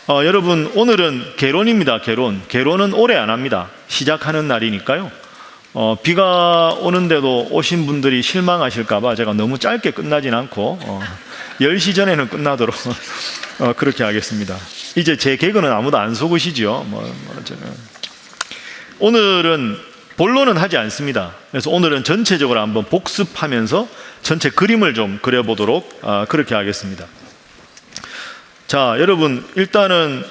여러분, 오늘은 개론입니다. 개론은 오래 안 합니다. 시작하는 날이니까요. 비가 오는데도 오신 분들이 실망하실까봐 제가 너무 짧게 끝나진 않고 10시 전에는 끝나도록 그렇게 하겠습니다. 이제 제 개그는 아무도 안 속으시죠? 오늘은 본론은 하지 않습니다. 그래서 오늘은 전체적으로 한번 복습하면서 전체 그림을 좀 그려보도록 그렇게 하겠습니다. 자, 여러분 일단은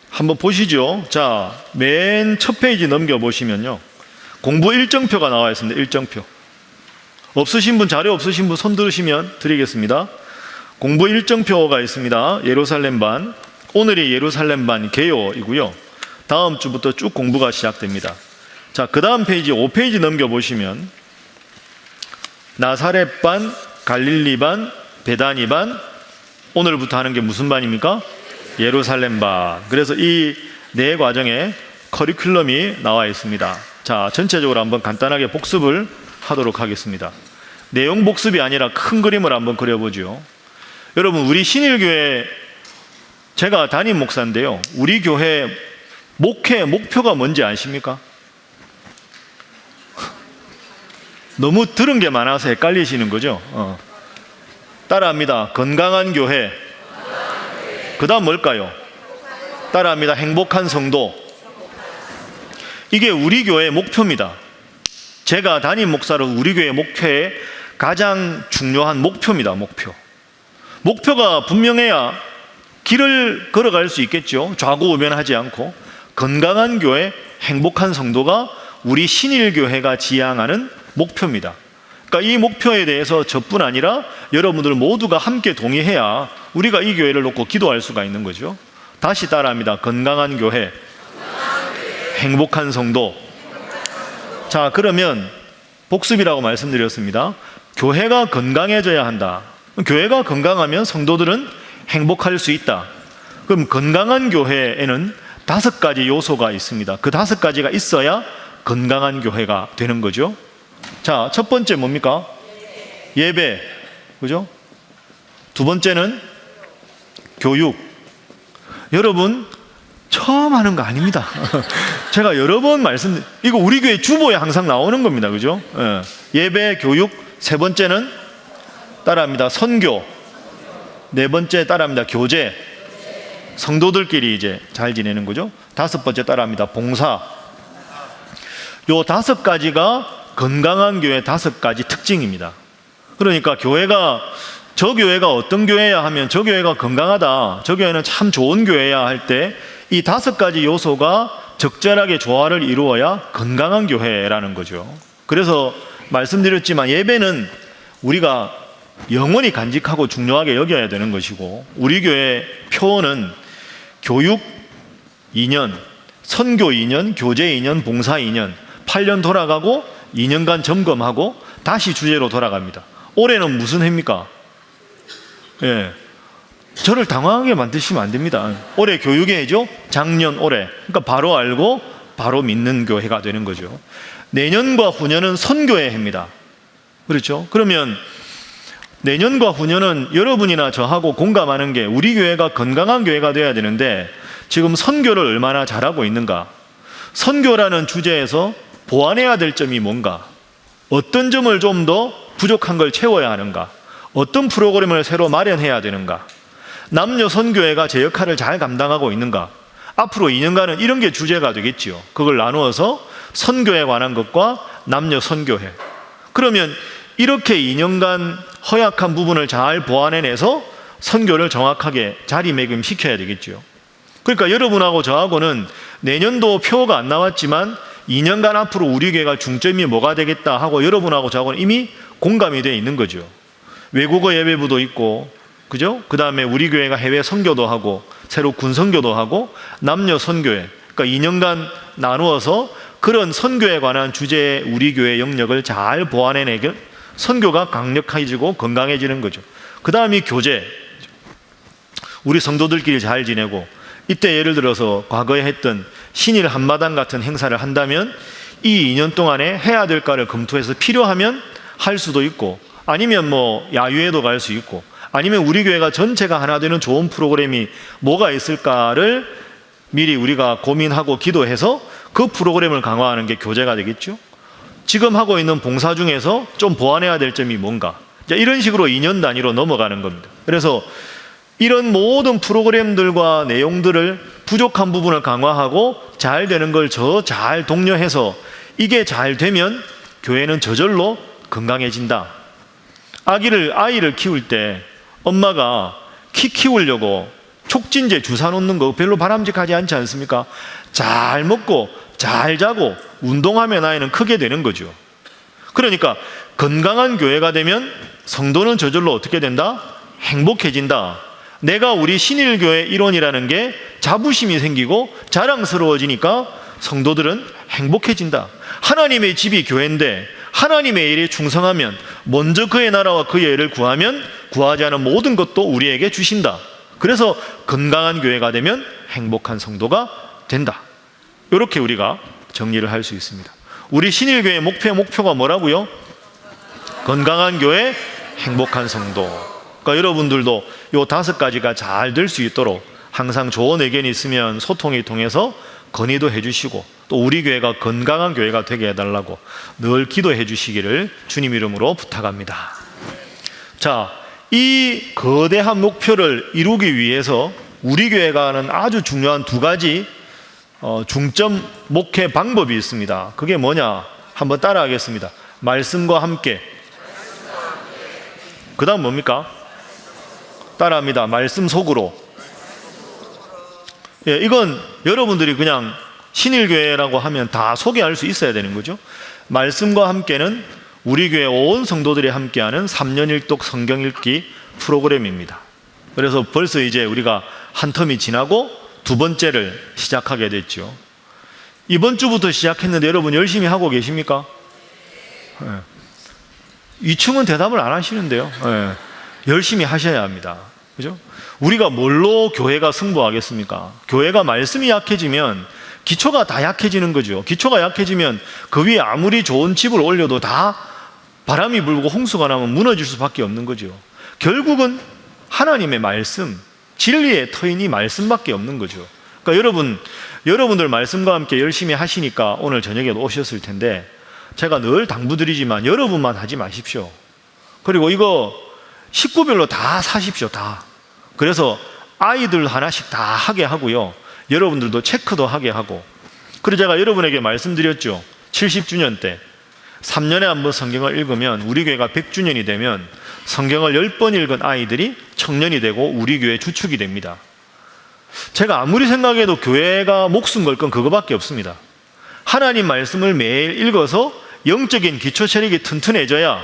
한번 보시죠. 자, 맨 첫 페이지 넘겨보시면요, 공부 일정표가 나와 있습니다. 일정표. 없으신 분, 자료 없으신 분 손 들으시면 드리겠습니다. 공부 일정표가 있습니다. 예루살렘반. 오늘이 예루살렘반 개요이고요. 다음 주부터 쭉 공부가 시작됩니다. 자, 그 다음 페이지 5페이지 넘겨보시면 나사렛반, 갈릴리반, 베다니반. 오늘부터 하는 게 무슨 반입니까? 예루살렘반. 그래서 이 네 과정에 커리큘럼이 나와 있습니다. 자, 전체적으로 한번 간단하게 복습을 하도록 하겠습니다. 내용 복습이 아니라 큰 그림을 한번 그려보죠. 여러분, 우리 신일교회, 제가 담임 목사인데요, 우리 교회 목표가 뭔지 아십니까? 너무 들은 게 많아서 헷갈리시는 거죠? 따라합니다. 건강한 교회. 그 다음 뭘까요? 따라합니다. 행복한 성도. 이게 우리 교회의 목표입니다. 제가 담임 목사로 우리 교회 목표의 가장 중요한 목표입니다. 목표가 분명해야 길을 걸어갈 수 있겠죠. 좌고우면하지 않고. 건강한 교회, 행복한 성도가 우리 신일교회가 지향하는 목표입니다. 그러니까 이 목표에 대해서 저뿐 아니라 여러분들 모두가 함께 동의해야 우리가 이 교회를 놓고 기도할 수가 있는 거죠. 다시 따라합니다. 건강한 교회, 행복한 성도. 자, 그러면 복습이라고 말씀드렸습니다. 교회가 건강해져야 한다. 교회가 건강하면 성도들은 행복할 수 있다. 그럼 건강한 교회에는 5가지 요소가 있습니다. 그 5가지가 있어야 건강한 교회가 되는 거죠. 자, 첫 번째 뭡니까? 예배. 그죠? 두 번째는 교육. 여러분, 처음 하는 거 아닙니다. 제가 여러 번 이거 우리 교회 주보에 항상 나오는 겁니다. 그죠? 예배, 교육. 세 번째는 따라합니다. 선교. 네 번째 따라합니다. 교제. 성도들끼리 이제 잘 지내는 거죠. 5번째 따라합니다. 봉사. 요 5가지가 건강한 교회 5가지 특징입니다. 그러니까 저 교회가 어떤 교회야 하면 저 교회가 건강하다, 저 교회는 참 좋은 교회야 할 때 이 5가지 요소가 적절하게 조화를 이루어야 건강한 교회라는 거죠. 그래서 말씀드렸지만 예배는 우리가 영원히 간직하고 중요하게 여겨야 되는 것이고, 우리 교회 표어는 교육 2년, 선교 2년, 교제 2년, 봉사 2년, 8년 돌아가고 2년간 점검하고 다시 주제로 돌아갑니다. 올해는 무슨 해입니까? 저를 당황하게 만드시면 안 됩니다. 올해 교육의 해죠. 작년, 올해. 그러니까 바로 알고 바로 믿는 교회가 되는 거죠. 내년과 후년은 선교의 해입니다. 그렇죠? 그러면 내년과 후년은 여러분이나 저하고 공감하는 게 우리 교회가 건강한 교회가 되어야 되는데 지금 선교를 얼마나 잘하고 있는가? 선교라는 주제에서 보완해야 될 점이 뭔가? 어떤 점을 좀 더 부족한 걸 채워야 하는가? 어떤 프로그램을 새로 마련해야 되는가? 남녀 선교회가 제 역할을 잘 감당하고 있는가? 앞으로 2년간은 이런 게 주제가 되겠지요. 그걸 나누어서 선교에 관한 것과 남녀 선교회. 그러면 이렇게 2년간 허약한 부분을 잘 보완해내서 선교를 정확하게 자리매김시켜야 되겠죠. 그러니까 여러분하고 저하고는 내년도 표가 안 나왔지만 2년간 앞으로 우리 교회가 중점이 뭐가 되겠다 하고 여러분하고 저하고는 이미 공감이 되어 있는 거죠. 외국어 예배부도 있고, 그죠? 그 다음에 우리 교회가 해외 선교도 하고, 새로 군 선교도 하고, 남녀 선교회. 그러니까 2년간 나누어서 그런 선교에 관한 주제의 우리 교회 영역을 잘 보완해내게 선교가 강력해지고 건강해지는 거죠. 그 다음이 교제. 우리 성도들끼리 잘 지내고, 이때 예를 들어서 과거에 했던 신일 한마당 같은 행사를 한다면 이 2년 동안에 해야 될까를 검토해서 필요하면 할 수도 있고, 아니면 뭐 야유회도 갈 수 있고, 아니면 우리 교회가 전체가 하나 되는 좋은 프로그램이 뭐가 있을까를 미리 우리가 고민하고 기도해서 그 프로그램을 강화하는 게 교제가 되겠죠. 지금 하고 있는 봉사 중에서 좀 보완해야 될 점이 뭔가, 이런 식으로 2년 단위로 넘어가는 겁니다. 그래서 이런 모든 프로그램들과 내용들을 부족한 부분을 강화하고 잘 되는 걸 잘 독려해서 이게 잘 되면 교회는 저절로 건강해진다. 아이를 키울 때 엄마가 키 키우려고 촉진제 주사 놓는 거 별로 바람직하지 않지 않습니까? 잘 먹고 잘 자고 운동하면 아이는 크게 되는 거죠. 그러니까 건강한 교회가 되면 성도는 저절로 어떻게 된다? 행복해진다. 내가 우리 신일교회 일원이라는 게 자부심이 생기고 자랑스러워지니까 성도들은 행복해진다. 하나님의 집이 교회인데 하나님의 일에 충성하면 먼저 그의 나라와 그의 일을 구하면 구하지 않은 모든 것도 우리에게 주신다. 그래서 건강한 교회가 되면 행복한 성도가 된다. 이렇게 우리가 정리를 할 수 있습니다. 우리 신일교회의 목표가 뭐라고요? 건강한 교회, 행복한 성도. 그러니까 여러분들도 이 5가지가 잘 될 수 있도록 항상 좋은 의견이 있으면 소통이 통해서 건의도 해주시고 또 우리 교회가 건강한 교회가 되게 해달라고 늘 기도해 주시기를 주님 이름으로 부탁합니다. 자, 이 거대한 목표를 이루기 위해서 우리 교회가 하는 아주 중요한 2가지 중점 목회 방법이 있습니다. 그게 뭐냐? 한번 따라하겠습니다. 말씀과 함께. 그 다음 뭡니까? 따라합니다. 말씀 속으로. 예, 이건 여러분들이 그냥 신일교회라고 하면 다 소개할 수 있어야 되는 거죠. 말씀과 함께는 우리 교회 온 성도들이 함께하는 3년 1독 성경 읽기 프로그램입니다. 그래서 벌써 이제 우리가 한 텀이 지나고 2번째를 시작하게 됐죠. 이번 주부터 시작했는데 여러분 열심히 하고 계십니까? 예. 이충은 대답을 안 하시는데요. 예. 열심히 하셔야 합니다. 그죠? 우리가 뭘로 교회가 승부하겠습니까? 교회가 말씀이 약해지면 기초가 다 약해지는 거죠. 기초가 약해지면 그 위에 아무리 좋은 집을 올려도 다 바람이 불고 홍수가 나면 무너질 수밖에 없는 거죠. 결국은 하나님의 말씀, 진리의 터인이 말씀밖에 없는 거죠. 그러니까 여러분들 말씀과 함께 열심히 하시니까 오늘 저녁에도 오셨을 텐데 제가 늘 당부드리지만 여러분만 하지 마십시오. 그리고 이거 식구별로 다 사십시오. 다. 그래서 아이들 하나씩 다 하게 하고요. 여러분들도 체크도 하게 하고. 그리고 제가 여러분에게 말씀드렸죠. 70주년 때 3년에 한 번 성경을 읽으면 우리 교회가 100주년이 되면 성경을 10번 읽은 아이들이 청년이 되고 우리 교회 주축이 됩니다. 제가 아무리 생각해도 교회가 목숨 걸 건 그거밖에 없습니다. 하나님 말씀을 매일 읽어서 영적인 기초 체력이 튼튼해져야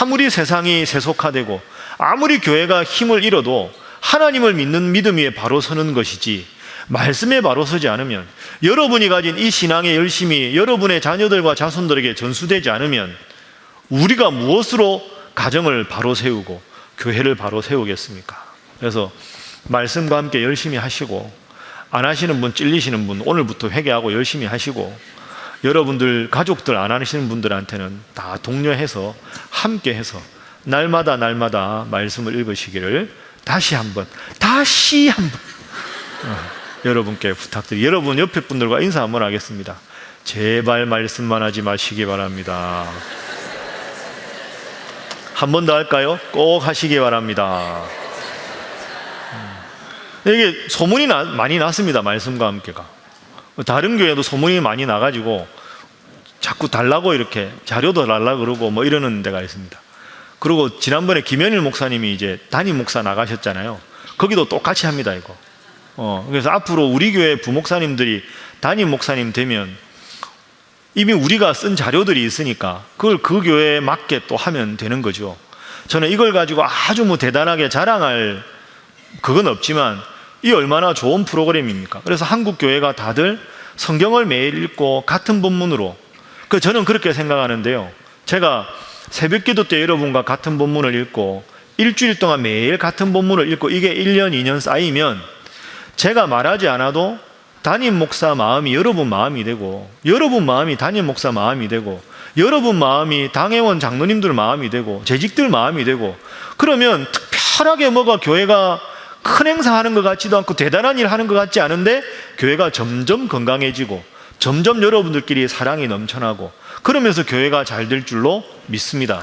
아무리 세상이 세속화되고 아무리 교회가 힘을 잃어도 하나님을 믿는 믿음 위에 바로 서는 것이지 말씀에 바로 서지 않으면 여러분이 가진 이 신앙의 열심이 여러분의 자녀들과 자손들에게 전수되지 않으면 우리가 무엇으로 가정을 바로 세우고 교회를 바로 세우겠습니까? 그래서 말씀과 함께 열심히 하시고 안 하시는 분, 찔리시는 분 오늘부터 회개하고 열심히 하시고 여러분들 가족들 안 하시는 분들한테는 다 독려해서 함께 해서 날마다 말씀을 읽으시기를 다시 한번 여러분께 부탁드립니다. 여러분 옆에 분들과 인사 한번 하겠습니다. 제발 말씀만 하지 마시기 바랍니다. 한 번 더 할까요? 꼭 하시기 바랍니다. 이게 소문이 많이 났습니다. 말씀과 함께가. 다른 교회도 소문이 많이 나가지고 자꾸 달라고 이렇게 자료도 달라고 그러고 뭐 이러는 데가 있습니다. 그리고 지난번에 김현일 목사님이 이제 담임 목사 나가셨잖아요. 거기도 똑같이 합니다, 이거. 그래서 앞으로 우리 교회 부목사님들이 담임 목사님 되면 이미 우리가 쓴 자료들이 있으니까 그걸 그 교회에 맞게 또 하면 되는 거죠. 저는 이걸 가지고 아주 대단하게 자랑할 그건 없지만 이 얼마나 좋은 프로그램입니까? 그래서 한국 교회가 다들 성경을 매일 읽고 같은 본문으로 저는 그렇게 생각하는데요. 제가 새벽 기도 때 여러분과 같은 본문을 읽고 일주일 동안 매일 같은 본문을 읽고 이게 1년, 2년 쌓이면 제가 말하지 않아도 담임 목사 마음이 여러분 마음이 되고 여러분 마음이 담임 목사 마음이 되고 여러분 마음이 당회원 장로님들 마음이 되고 재직들 마음이 되고, 그러면 특별하게 뭐가 교회가 큰 행사하는 것 같지도 않고 대단한 일 하는 것 같지 않은데 교회가 점점 건강해지고 점점 여러분들끼리 사랑이 넘쳐나고 그러면서 교회가 잘 될 줄로 믿습니다.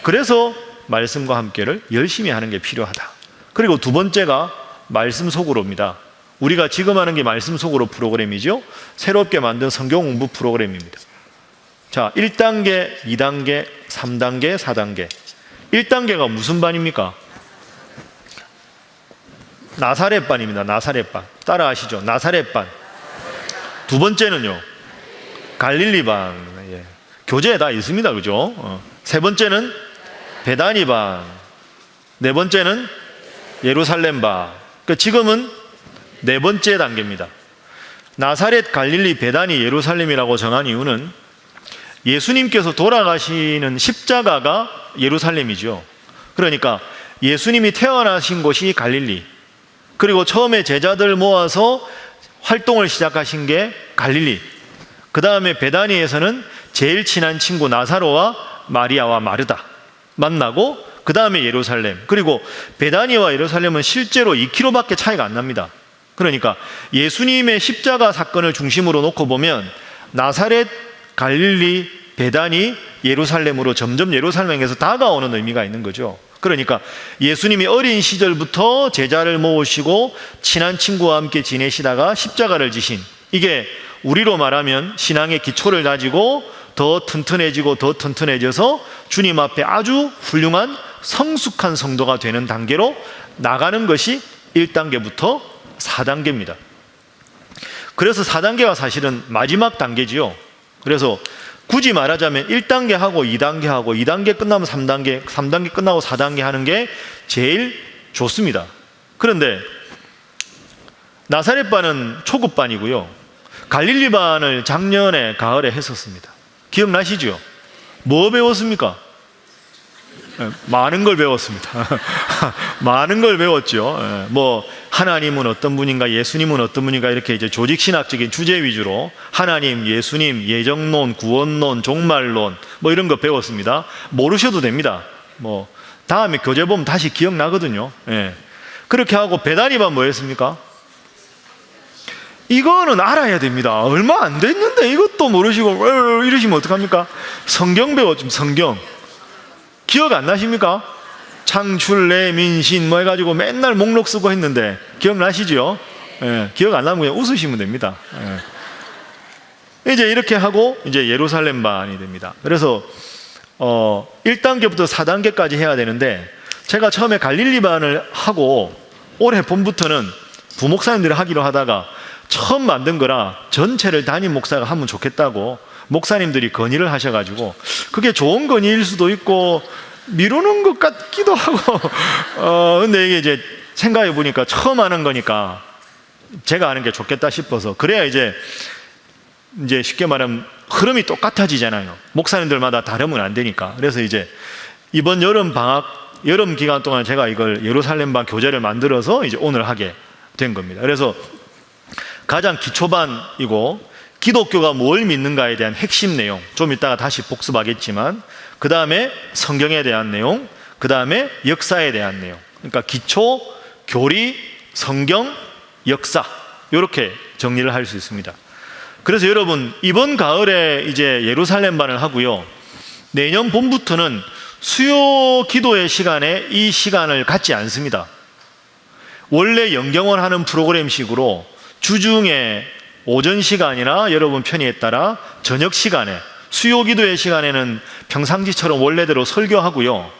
그래서 말씀과 함께를 열심히 하는 게 필요하다. 그리고 두 번째가 말씀 속으로입니다. 우리가 지금 하는 게 말씀 속으로 프로그램이죠. 새롭게 만든 성경 공부 프로그램입니다. 자, 1단계, 2단계, 3단계, 4단계. 1단계가 무슨 반입니까? 나사렛반입니다. 나사렛반. 따라 하시죠. 나사렛반. 두 번째는요, 갈릴리반. 예. 교재에 다 있습니다. 그죠? 세 번째는 베다니반. 네 번째는 예루살렘반. 그러니까 지금은 네 번째 단계입니다. 나사렛, 갈릴리, 베다니, 예루살렘이라고 정한 이유는 예수님께서 돌아가시는 십자가가 예루살렘이죠. 그러니까 예수님이 태어나신 곳이 갈릴리, 그리고 처음에 제자들 모아서 활동을 시작하신 게 갈릴리, 그 다음에 베다니에서는 제일 친한 친구 나사로와 마리아와 마르다 만나고, 그 다음에 예루살렘, 그리고 베다니와 예루살렘은 실제로 2km밖에 차이가 안 납니다. 그러니까 예수님의 십자가 사건을 중심으로 놓고 보면 나사렛, 갈릴리, 베다니, 예루살렘으로 점점 예루살렘에서 다가오는 의미가 있는 거죠. 그러니까 예수님이 어린 시절부터 제자를 모으시고 친한 친구와 함께 지내시다가 십자가를 지신, 이게 우리로 말하면 신앙의 기초를 다지고 더 튼튼해지고 더 튼튼해져서 주님 앞에 아주 훌륭한 성숙한 성도가 되는 단계로 나가는 것이 1단계부터 4단계입니다. 그래서 4단계가 사실은 마지막 단계지요. 그래서 굳이 말하자면 1단계 하고 2단계 하고 2단계 끝나면 3단계, 3단계 끝나고 4단계 하는 게 제일 좋습니다. 그런데 나사렛반은 초급반이고요. 갈릴리반을 작년에 가을에 했었습니다. 기억나시죠? 뭐 배웠습니까? 많은 걸 배웠습니다. 많은 걸 배웠죠. 뭐 하나님은 어떤 분인가, 예수님은 어떤 분인가, 이렇게 이제 조직신학적인 주제 위주로 하나님, 예수님, 예정론, 구원론, 종말론 뭐 이런 거 배웠습니다. 모르셔도 됩니다. 뭐 다음에 교재 보면 다시 기억나거든요. 그렇게 하고 베다니반 뭐 했습니까? 이거는 알아야 됩니다. 얼마 안 됐는데 이것도 모르시고 이러시면 어떡합니까? 성경 배웠죠. 성경. 기억 안 나십니까? 창출, 내, 민신 뭐 해가지고 맨날 목록 쓰고 했는데 기억나시죠? 기억 안 나면 그냥 웃으시면 됩니다. 이제 이렇게 하고 이제 예루살렘반이 됩니다. 그래서 1단계부터 4단계까지 해야 되는데, 제가 처음에 갈릴리반을 하고 올해 봄부터는 부목사님들이 하기로 하다가 처음 만든 거라 전체를 담임 목사가 하면 좋겠다고 목사님들이 건의를 하셔가지고, 그게 좋은 건의일 수도 있고 미루는 것 같기도 하고 근데 이게 이제 생각해 보니까 처음 하는 거니까 제가 하는 게 좋겠다 싶어서, 그래야 이제 쉽게 말하면 흐름이 똑같아지잖아요. 목사님들마다 다르면 안 되니까. 그래서 이제 이번 여름 기간 동안 제가 이걸 예루살렘반 교재를 만들어서 이제 오늘 하게 된 겁니다. 그래서 가장 기초반이고, 기독교가 뭘 믿는가에 대한 핵심 내용, 좀 이따가 다시 복습하겠지만, 그 다음에 성경에 대한 내용, 그 다음에 역사에 대한 내용. 그러니까 기초, 교리, 성경, 역사, 이렇게 정리를 할 수 있습니다. 그래서 여러분, 이번 가을에 이제 예루살렘반을 하고요, 내년 봄부터는 수요 기도의 시간에 이 시간을 갖지 않습니다. 원래 영경원 하는 프로그램식으로 주중에 오전 시간이나 여러분 편의에 따라 저녁 시간에, 수요 기도의 시간에는 평상시처럼 원래대로 설교하고요.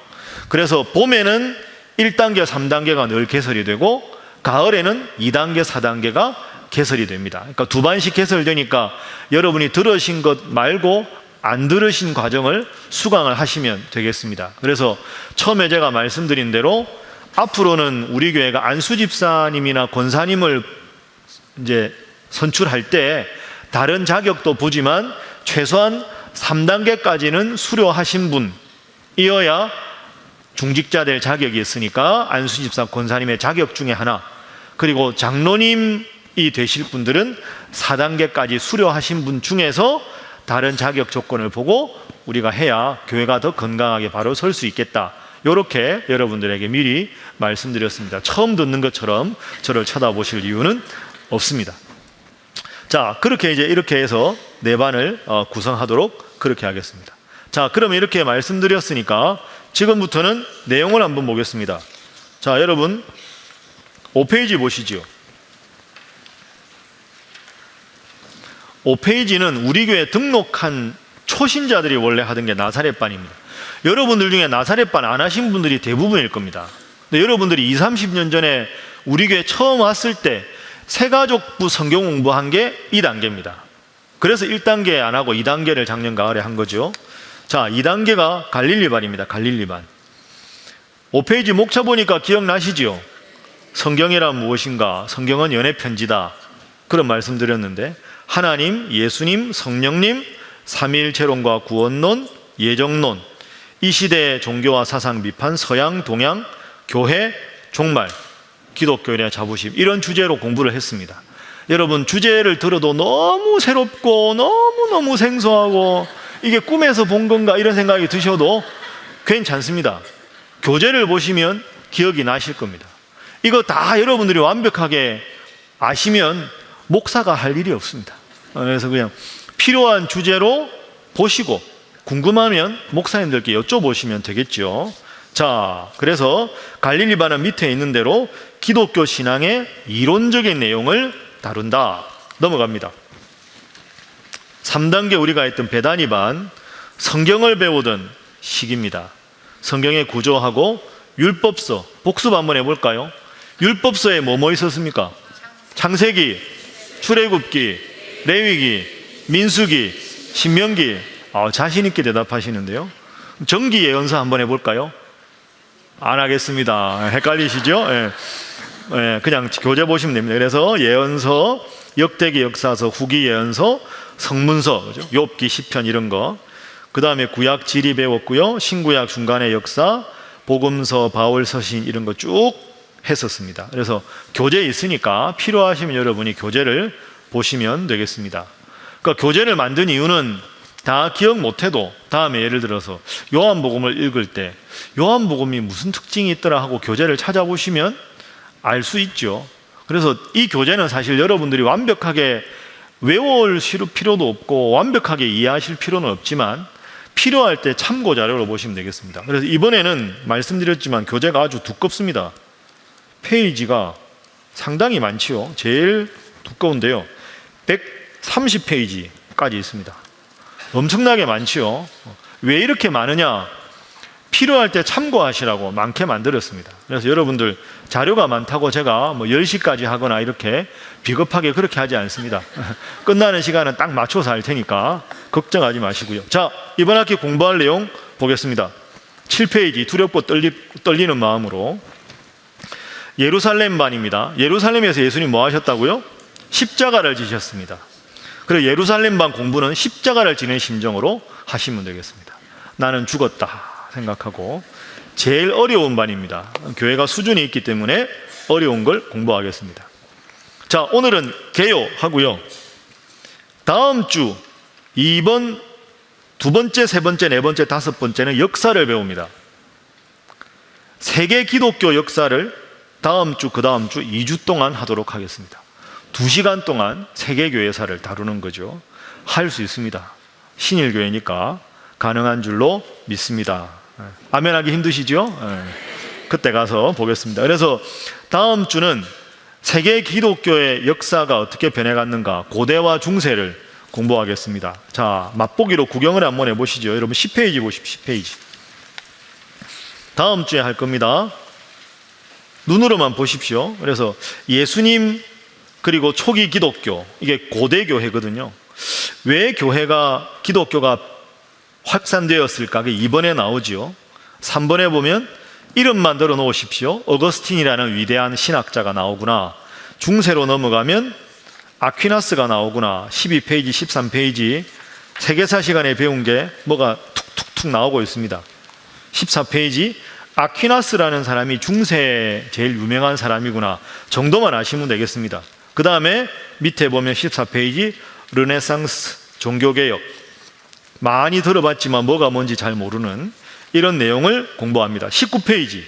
그래서 봄에는 1단계, 3단계가 늘 개설이 되고, 가을에는 2단계, 4단계가 개설이 됩니다. 그러니까 두 반씩 개설되니까 여러분이 들으신 것 말고 안 들으신 과정을 수강을 하시면 되겠습니다. 그래서 처음에 제가 말씀드린 대로 앞으로는 우리 교회가 안수 집사님이나 권사님을 이제 선출할 때 다른 자격도 보지만 최소한 3단계까지는 수료하신 분이어야 중직자 될 자격이 있으니까 안수 집사 권사님의 자격 중에 하나, 그리고 장로님이 되실 분들은 4단계까지 수료하신 분 중에서 다른 자격 조건을 보고 우리가 해야 교회가 더 건강하게 바로 설 수 있겠다. 이렇게 여러분들에게 미리 말씀드렸습니다. 처음 듣는 것처럼 저를 쳐다보실 이유는 없습니다. 자, 그렇게 이렇게 해서 네 반을 구성하도록 그렇게 하겠습니다. 자, 그러면 이렇게 말씀드렸으니까 지금부터는 내용을 한번 보겠습니다. 자, 여러분 5페이지 보시죠. 5페이지는 우리 교회 등록한 초신자들이 원래 하던 게 나사렛반입니다. 여러분들 중에 나사렛반 안 하신 분들이 대부분일 겁니다. 근데 여러분들이 20, 30년 전에 우리 교회 처음 왔을 때 새가족부 성경 공부한 게 2단계입니다. 그래서 1단계 안 하고 2단계를 작년 가을에 한 거죠. 자, 2단계가 갈릴리반입니다. 갈릴리반. 5페이지 목차 보니까 기억나시죠? 성경이란 무엇인가? 성경은 연애 편지다. 그런 말씀 드렸는데 하나님, 예수님, 성령님, 삼위일체론과 구원론, 예정론, 이 시대의 종교와 사상 비판, 서양, 동양, 교회, 종말, 기독교인의 자부심, 이런 주제로 공부를 했습니다. 여러분, 주제를 들어도 너무 새롭고 너무너무 생소하고 이게 꿈에서 본 건가 이런 생각이 드셔도 괜찮습니다. 교재를 보시면 기억이 나실 겁니다. 이거 다 여러분들이 완벽하게 아시면 목사가 할 일이 없습니다. 그래서 그냥 필요한 주제로 보시고 궁금하면 목사님들께 여쭤보시면 되겠죠. 자, 그래서 갈릴리반은 밑에 있는 대로 기독교 신앙의 이론적인 내용을 다룬다. 넘어갑니다. 3단계 우리가 했던 베다니반, 성경을 배우던 시기입니다. 성경의 구조하고 율법서, 복습 한번 해볼까요? 율법서에 뭐 있었습니까? 창세기, 출애굽기, 레위기, 민수기, 신명기. 자신 있게 대답하시는데요. 정기 예언서 한번 해볼까요? 안 하겠습니다. 헷갈리시죠? 예, 그냥 교재 보시면 됩니다. 그래서 예언서, 역대기, 역사서, 후기 예언서, 성문서, 그죠? 욥기, 시편 이런 거. 그 다음에 구약 지리 배웠고요. 신구약 중간의 역사, 복음서, 바울 서신 이런 거 쭉 했었습니다. 그래서 교재에 있으니까 필요하시면 여러분이 교재를 보시면 되겠습니다. 그러니까 교재를 만든 이유는 다 기억 못해도 다음에 예를 들어서 요한복음을 읽을 때 요한복음이 무슨 특징이 있더라 하고 교재를 찾아보시면 알 수 있죠. 그래서 이 교재는 사실 여러분들이 완벽하게 외울 필요도 없고 완벽하게 이해하실 필요는 없지만 필요할 때 참고 자료로 보시면 되겠습니다. 그래서 이번에는 말씀드렸지만 교재가 아주 두껍습니다. 페이지가 상당히 많지요. 제일 두꺼운데요. 130페이지까지 있습니다. 엄청나게 많지요. 왜 이렇게 많으냐? 필요할 때 참고하시라고 많게 만들었습니다. 그래서 여러분들 자료가 많다고 제가 10시까지 하거나 이렇게 비겁하게 그렇게 하지 않습니다. 끝나는 시간은 딱 맞춰서 할 테니까 걱정하지 마시고요. 자, 이번 학기 공부할 내용 보겠습니다. 7페이지 두렵고 떨리는 마음으로. 예루살렘반입니다. 예루살렘에서 예수님 뭐 하셨다고요? 십자가를 지셨습니다. 그리고 예루살렘반 공부는 십자가를 지는 심정으로 하시면 되겠습니다. 나는 죽었다 생각하고. 제일 어려운 반입니다. 교회가 수준이 있기 때문에 어려운 걸 공부하겠습니다. 자, 오늘은 개요하고요. 다음 주 2번, 두 번째, 세 번째, 네 번째, 다섯 번째는 역사를 배웁니다. 세계 기독교 역사를 다음 주, 그 다음 주 2주 동안 하도록 하겠습니다. 2시간 동안 세계교회사를 다루는 거죠. 할 수 있습니다. 신일교회니까 가능한 줄로 믿습니다. 아멘하기 힘드시죠? 그때 가서 보겠습니다. 그래서 다음 주는 세계 기독교의 역사가 어떻게 변해갔는가, 고대와 중세를 공부하겠습니다. 자, 맛보기로 구경을 한번 해보시죠. 여러분 10페이지 보십시오. 10페이지. 다음 주에 할 겁니다. 눈으로만 보십시오. 그래서 예수님 그리고 초기 기독교, 이게 고대 교회거든요. 왜 기독교가 확산되었을까? 그게 2번에 나오지요. 3번에 보면 이름만 들어 놓으십시오. 어거스틴이라는 위대한 신학자가 나오구나. 중세로 넘어가면 아퀴나스가 나오구나. 12페이지, 13페이지 세계사 시간에 배운 게 뭐가 툭툭툭 나오고 있습니다. 14페이지 아퀴나스라는 사람이 중세 제일 유명한 사람이구나 정도만 아시면 되겠습니다. 그 다음에 밑에 보면 14페이지 르네상스 종교개혁, 많이 들어봤지만 뭐가 뭔지 잘 모르는 이런 내용을 공부합니다. 19페이지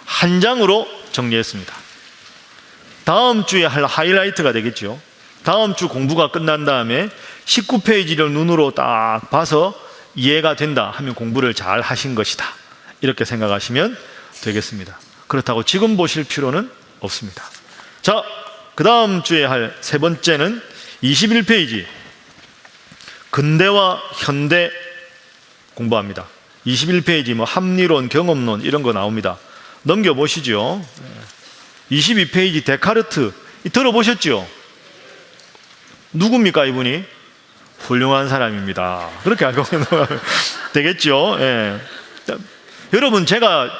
한 장으로 정리했습니다. 다음 주에 할 하이라이트가 되겠죠. 다음 주 공부가 끝난 다음에 19페이지를 눈으로 딱 봐서 이해가 된다 하면 공부를 잘 하신 것이다, 이렇게 생각하시면 되겠습니다. 그렇다고 지금 보실 필요는 없습니다. 자, 그 다음 주에 할 세 번째는 21페이지 근대와 현대 공부합니다. 21페이지 뭐 합리론, 경험론 이런 거 나옵니다. 넘겨보시죠. 22페이지 데카르트 들어보셨죠? 누굽니까 이분이? 훌륭한 사람입니다. 그렇게 알고 되겠죠. 예. 여러분, 제가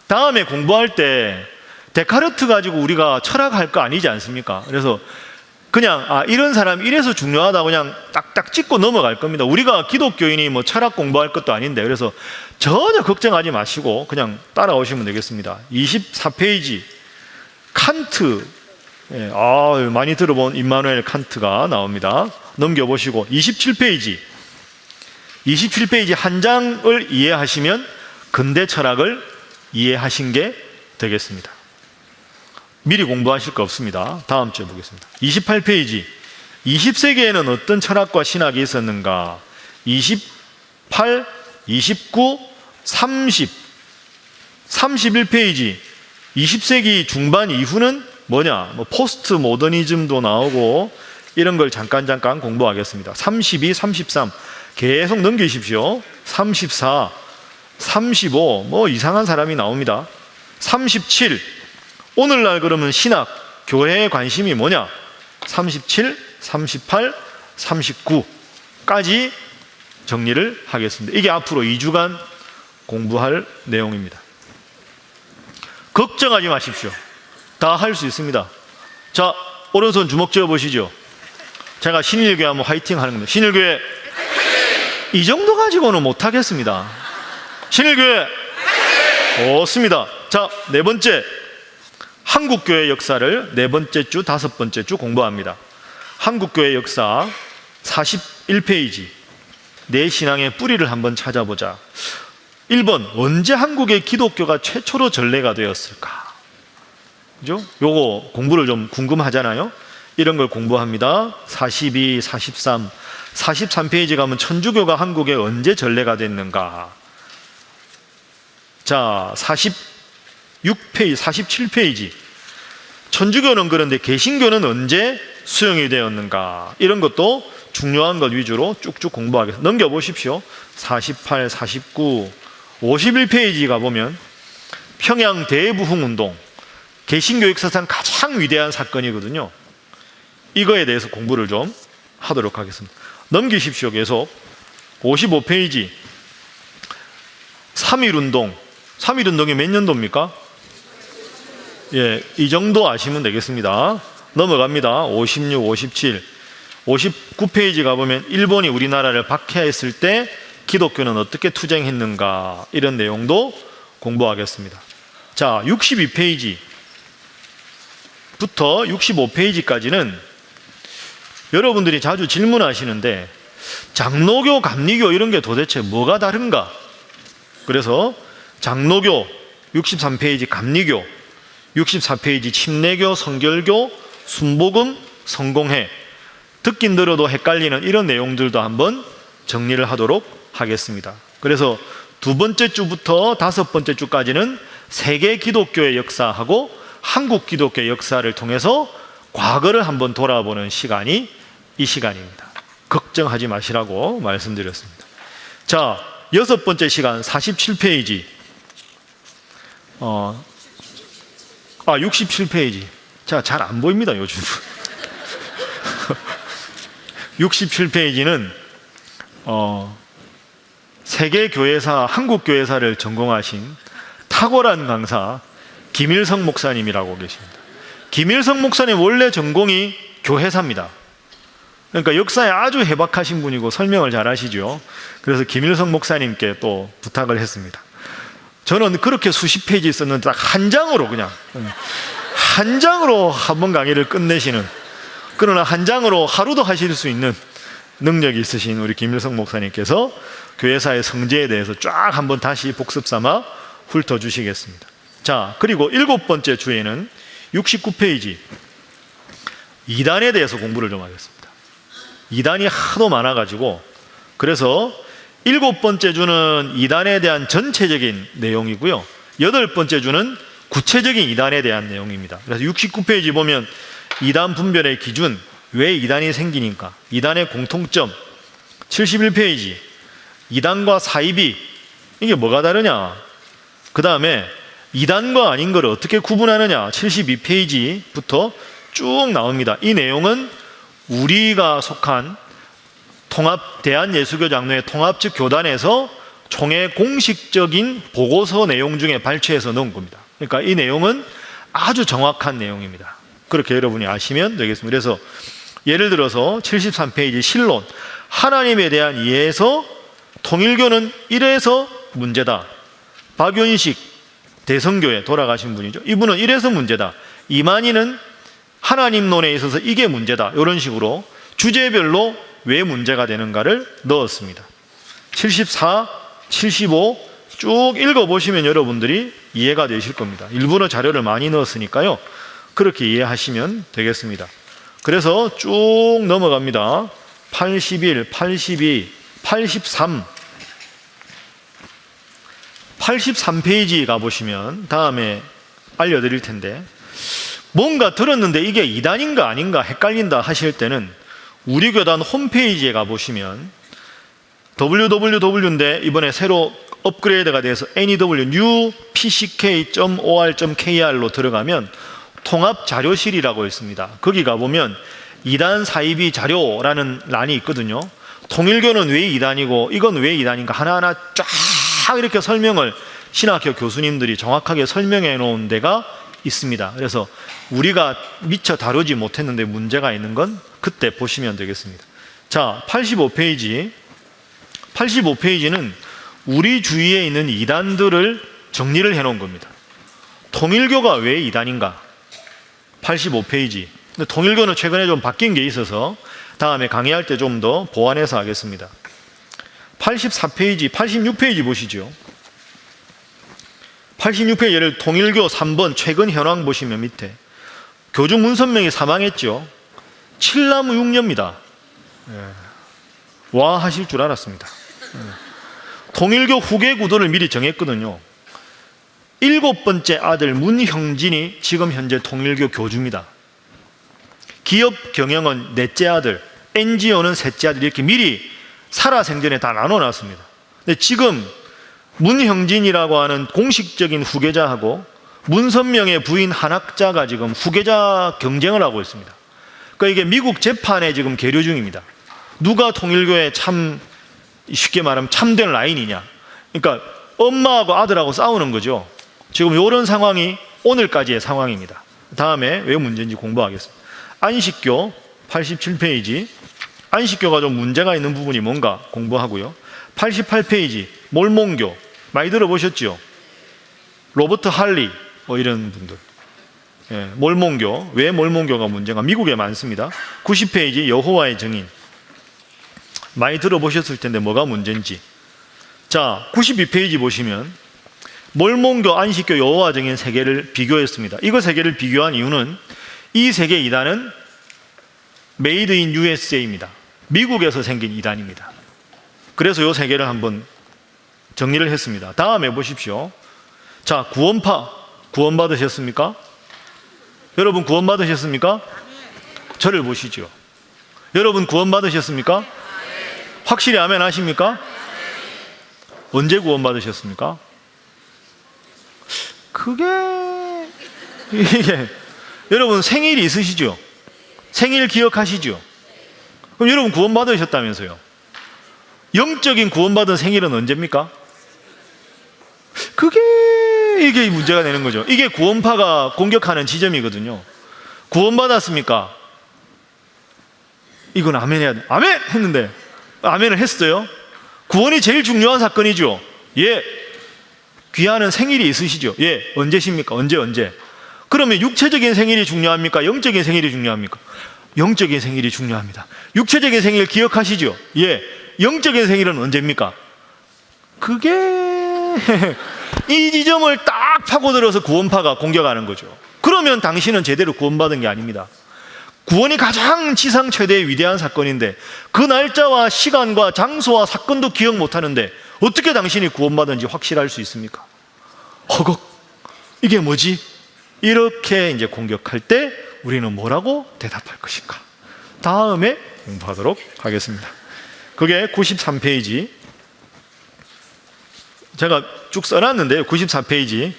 다음에 공부할 때 데카르트 가지고 우리가 철학할 거 아니지 않습니까? 그래서 그냥 이런 사람 이래서 중요하다고 그냥 딱딱 찍고 넘어갈 겁니다. 우리가 기독교인이 뭐 철학 공부할 것도 아닌데, 그래서 전혀 걱정하지 마시고 그냥 따라오시면 되겠습니다. 24페이지 칸트, 예, 많이 들어본 임마누엘 칸트가 나옵니다. 넘겨보시고 27페이지 한 장을 이해하시면 근대 철학을 이해하신 게 되겠습니다. 미리 공부하실 거 없습니다. 다음 주에 보겠습니다. 28페이지 20세기에는 어떤 철학과 신학이 있었는가. 28, 29, 30 31페이지 20세기 중반 이후는 뭐냐, 뭐 포스트 모더니즘도 나오고 이런 걸 잠깐 공부하겠습니다. 32, 33 계속 넘기십시오. 34, 35 뭐 이상한 사람이 나옵니다. 37 오늘날 그러면 신학, 교회의 관심이 뭐냐? 37, 38, 39까지 정리를 하겠습니다. 이게 앞으로 2주간 공부할 내용입니다. 걱정하지 마십시오. 다 할 수 있습니다. 자, 오른손 주먹 쥐어 보시죠. 제가 신일교회 하면 화이팅 하는 겁니다. 신일교회 이 정도 가지고는 못하겠습니다. 신일교회 좋습니다. 자, 네 번째 한국교회 역사를 네 번째 주, 다섯 번째 주 공부합니다. 한국교회 역사 41페이지 내 신앙의 뿌리를 한번 찾아보자. 1번 언제 한국의 기독교가 최초로 전례가 되었을까? 그죠? 요거 공부를 좀 궁금하잖아요. 이런 걸 공부합니다. 42, 43, 43페이지 가면 천주교가 한국에 언제 전례가 됐는가? 자, 46페이지, 47페이지 천주교는 그런데 개신교는 언제 수용이 되었는가? 이런 것도 중요한 것 위주로 쭉쭉 공부하겠습니다. 넘겨보십시오. 48, 49, 51페이지 가보면 평양 대부흥운동, 개신교 역사상 가장 위대한 사건이거든요. 이거에 대해서 공부를 좀 하도록 하겠습니다. 넘기십시오. 계속 55페이지 3.1운동. 3.1운동이 몇 년도입니까? 예, 이 정도 아시면 되겠습니다. 넘어갑니다. 56, 57, 59페이지 가보면 일본이 우리나라를 박해했을 때 기독교는 어떻게 투쟁했는가, 이런 내용도 공부하겠습니다. 자, 62페이지부터 65페이지까지는 여러분들이 자주 질문하시는데 장로교, 감리교 이런 게 도대체 뭐가 다른가? 그래서 장로교 63페이지, 감리교 64페이지, 침례교, 성결교, 순복음, 성공회, 듣긴 들어도 헷갈리는 이런 내용들도 한번 정리를 하도록 하겠습니다. 그래서 두 번째 주부터 다섯 번째 주까지는 세계 기독교의 역사하고 한국 기독교의 역사를 통해서 과거를 한번 돌아보는 시간이 이 시간입니다. 걱정하지 마시라고 말씀드렸습니다. 자, 여섯 번째 시간 47페이지 67페이지. 자, 잘 안 보입니다 요즘. 67페이지는 세계교회사, 한국교회사를 전공하신 탁월한 강사 김일성 목사님이라고 계십니다. 김일성 목사님 원래 전공이 교회사입니다. 그러니까 역사에 아주 해박하신 분이고 설명을 잘 하시죠. 그래서 김일성 목사님께 또 부탁을 했습니다. 저는 그렇게 수십 페이지 썼는데 딱 한 장으로, 그냥 한 장으로 한 번 강의를 끝내시는, 그러나 한 장으로 하루도 하실 수 있는 능력이 있으신 우리 김일성 목사님께서 교회사의 성제에 대해서 쫙 한번 다시 복습 삼아 훑어주시겠습니다. 자, 그리고 7번째 주에는 69페이지 이단에 대해서 공부를 좀 하겠습니다. 이단이 하도 많아가지고, 그래서 7번째 주는 이단에 대한 전체적인 내용이고요, 8번째 주는 구체적인 이단에 대한 내용입니다. 그래서 69페이지 보면 이단 분별의 기준, 왜 이단이 생기니까, 이단의 공통점, 71페이지 이단과 사이비, 이게 뭐가 다르냐, 그 다음에 이단과 아닌 것을 어떻게 구분하느냐, 72페이지부터 쭉 나옵니다. 이 내용은 우리가 속한 대한예수교 장로회 통합 측 교단에서 총회 공식적인 보고서 내용 중에 발췌해서 넣은 겁니다. 그러니까 이 내용은 아주 정확한 내용입니다. 그렇게 여러분이 아시면 되겠습니다. 그래서 예를 들어서 73페이지 신론, 하나님에 대한 이해에서 통일교는 이래서 문제다. 박윤식 대성교회 돌아가신 분이죠. 이분은 이래서 문제다. 이만희는 하나님론에 있어서 이게 문제다. 이런 식으로 주제별로 왜 문제가 되는가를 넣었습니다. 74, 75 쭉 읽어보시면 여러분들이 이해가 되실 겁니다. 일부러 자료를 많이 넣었으니까요, 그렇게 이해하시면 되겠습니다. 그래서 쭉 넘어갑니다. 81, 82, 83 83페이지 가보시면 다음에 알려드릴 텐데, 뭔가 들었는데 이게 이단인가 아닌가 헷갈린다 하실 때는 우리 교단 홈페이지에 가보시면 www.인데 이번에 새로 업그레이드가 돼서 newpck.or.kr로 들어가면 통합자료실이라고 있습니다. 거기 가보면 이단 사이비 자료라는 란이 있거든요. 통일교는 왜 이단이고 이건 왜 이단인가 하나하나 쫙 이렇게 설명을 신학교 교수님들이 정확하게 설명해 놓은 데가 있습니다. 그래서 우리가 미처 다루지 못했는데 문제가 있는 건 그때 보시면 되겠습니다. 자, 85페이지는 우리 주위에 있는 이단들을 정리를 해 놓은 겁니다. 통일교가 왜 이단인가? 85페이지. 근데 통일교는 최근에 좀 바뀐 게 있어서 다음에 강의할 때 좀 더 보완해서 하겠습니다. 84페이지, 86페이지 보시죠. 86페이지를 통일교 3번 최근 현황 보시면 밑에 교주 문선명이 사망했죠. 칠나무 6녀입니다. 와 하실 줄 알았습니다. 통일교 후계 구도를 미리 정했거든요. 7번째 아들 문형진이 지금 현재 통일교 교주입니다. 기업 경영은 넷째 아들, NGO는 셋째 아들, 이렇게 미리 살아생전에 다 나눠놨습니다. 근데 지금 문형진이라고 하는 공식적인 후계자하고 문선명의 부인 한학자가 지금 후계자 경쟁을 하고 있습니다. 그러니까 이게 미국 재판에 지금 계류 중입니다. 누가 통일교에 참 쉽게 말하면 참된 라인이냐. 그러니까 엄마하고 아들하고 싸우는 거죠. 지금 이런 상황이 오늘까지의 상황입니다. 다음에 왜 문제인지 공부하겠습니다. 안식교 87페이지, 안식교가 좀 문제가 있는 부분이 뭔가 공부하고요. 88페이지 몰몬교 많이 들어보셨죠? 로버트 할리 뭐 이런 분들. 몰몬교, 왜 몰몬교가 문제가 미국에 많습니다. 90페이지 여호와의 증인 많이 들어보셨을 텐데 뭐가 문제인지. 자, 92페이지 보시면 몰몬교, 안식교, 여호와 증인 세 개를 비교했습니다. 이거 세 개를 비교한 이유는 이 세 개 이단은 메이드 인 USA입니다. 미국에서 생긴 이단입니다. 그래서 이 세 개를 한번 정리를 했습니다. 다음에 보십시오. 자, 구원파 구원받으셨습니까? 여러분 구원받으셨습니까? 저를 보시죠. 여러분 구원받으셨습니까? 확실히 아멘 하십니까? 언제 구원받으셨습니까? 그게 이게 여러분 생일이 있으시죠? 생일 기억하시죠? 그럼 여러분 구원받으셨다면서요? 영적인 구원받은 생일은 언제입니까? 이게 문제가 되는 거죠. 이게 구원파가 공격하는 지점이거든요. 구원받았습니까? 이건 아멘 해야 돼. 아멘! 했는데 아멘을 했어요. 구원이 제일 중요한 사건이죠. 예. 귀하는 생일이 있으시죠? 예. 언제십니까? 언제? 그러면 육체적인 생일이 중요합니까? 영적인 생일이 중요합니까? 영적인 생일이 중요합니다. 육체적인 생일 기억하시죠? 예. 영적인 생일은 언제입니까? 그게 이 지점을 딱 파고들어서 구원파가 공격하는 거죠. 그러면 당신은 제대로 구원받은 게 아닙니다. 구원이 가장 지상 최대의 위대한 사건인데 그 날짜와 시간과 장소와 사건도 기억 못하는데 어떻게 당신이 구원받은지 확실할 수 있습니까? 허걱, 이게 뭐지? 이렇게 이제 공격할 때 우리는 뭐라고 대답할 것인가? 다음에 공부하도록 하겠습니다. 그게 93페이지. 제가 쭉 써놨는데요. 94페이지,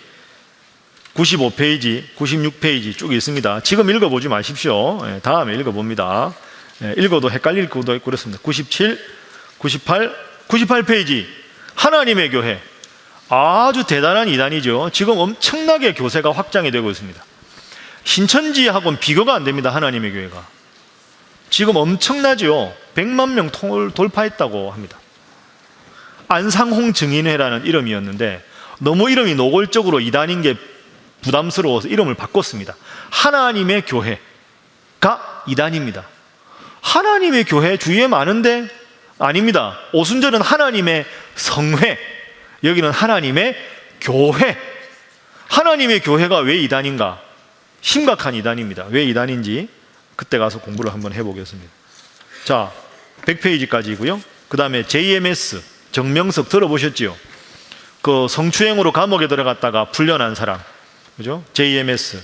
95페이지, 96페이지 쭉 있습니다. 지금 읽어보지 마십시오. 다음에 읽어봅니다. 읽어도 헷갈릴 것도 있고 그렇습니다. 97, 98, 98페이지. 하나님의 교회. 아주 대단한 이단이죠. 지금 엄청나게 교세가 확장이 되고 있습니다. 신천지하고는 비교가 안 됩니다. 하나님의 교회가. 지금 엄청나죠. 100만 명 돌파했다고 합니다. 안상홍 증인회라는 이름이었는데 너무 이름이 노골적으로 이단인 게 부담스러워서 이름을 바꿨습니다. 하나님의 교회가 이단입니다. 하나님의 교회 주위에 많은데 아닙니다. 오순절은 하나님의 성회, 여기는 하나님의 교회. 하나님의 교회가 왜 이단인가? 심각한 이단입니다. 왜 이단인지 그때 가서 공부를 한번 해보겠습니다. 자, 100페이지까지고요. 그 다음에 JMS, 정명석 들어보셨지요? 그 성추행으로 감옥에 들어갔다가 풀려난 사람, 그죠? JMS,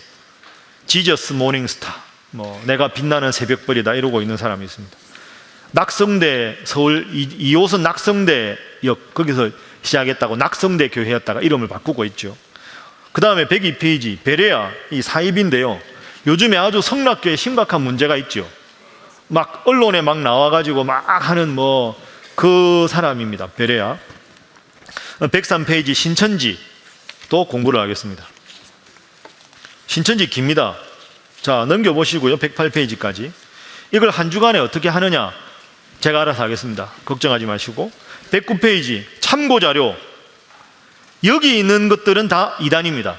지저스 모닝스타, 뭐 내가 빛나는 새벽별이다 이러고 있는 사람이 있습니다. 낙성대, 서울 2호선 낙성대역 거기서 시작했다고 낙성대 교회였다가 이름을 바꾸고 있죠. 그 다음에 102페이지 베레아, 이 사입인데요. 요즘에 아주 성락교에 심각한 문제가 있죠. 막 언론에 막 나와가지고 막 하는 뭐 그 사람입니다. 베레아. 103페이지 신천지 또 공부를 하겠습니다. 신천지 깁니다. 자, 넘겨보시고요. 108페이지까지. 이걸 한 주간에 어떻게 하느냐 제가 알아서 하겠습니다. 걱정하지 마시고. 109페이지 참고자료. 여기 있는 것들은 다 이단입니다.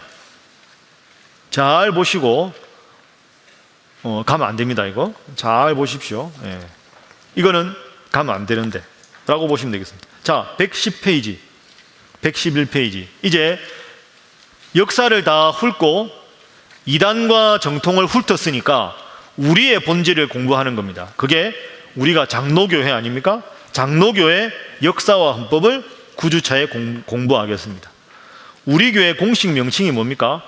잘 보시고 가면 안 됩니다. 이거 잘 보십시오. 예. 이거는 가면 안 되는데 라고 보시면 되겠습니다. 자, 110페이지 111페이지 이제 역사를 다 훑고 이단과 정통을 훑었으니까 우리의 본질을 공부하는 겁니다. 그게 우리가 장로교회 아닙니까? 장로교회 역사와 헌법을 9주차에 공부하겠습니다. 우리 교회 공식 명칭이 뭡니까?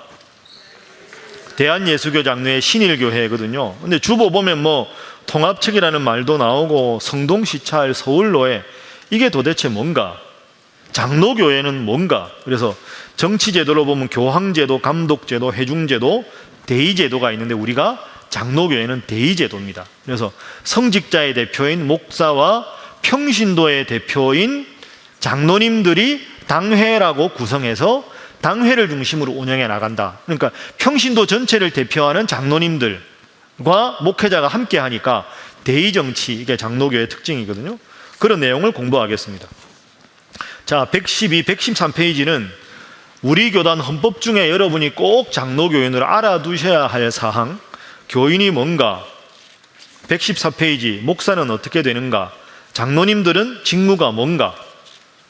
대한예수교 장로회 신일교회거든요. 근데 주보 보면 뭐 통합측이라는 말도 나오고 성동시찰, 서울로회, 이게 도대체 뭔가? 장로교회는 뭔가? 그래서 정치제도로 보면 교황제도, 감독제도, 회중제도, 대의제도가 있는데 우리가 장로교회는 대의제도입니다. 그래서 성직자의 대표인 목사와 평신도의 대표인 장로님들이 당회라고 구성해서 당회를 중심으로 운영해 나간다. 그러니까 평신도 전체를 대표하는 장로님들과 목회자가 함께 하니까 대의정치, 이게 장로교의 특징이거든요. 그런 내용을 공부하겠습니다. 자, 112, 113페이지는 우리 교단 헌법 중에 여러분이 꼭 장로교인으로 알아두셔야 할 사항, 교인이 뭔가, 114페이지 목사는 어떻게 되는가, 장로님들은 직무가 뭔가,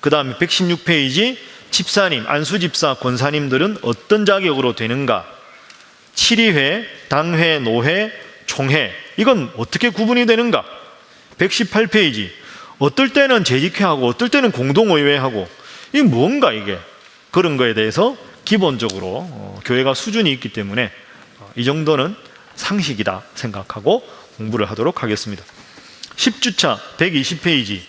그 다음에 116페이지 집사님, 안수집사, 권사님들은 어떤 자격으로 되는가, 7위회, 당회, 노회, 총회, 이건 어떻게 구분이 되는가, 118페이지 어떨 때는 재직회하고 어떨 때는 공동의회하고 이게 뭔가 이게 그런 거에 대해서 기본적으로 교회가 수준이 있기 때문에 이 정도는 상식이다 생각하고 공부를 하도록 하겠습니다. 10주차 120페이지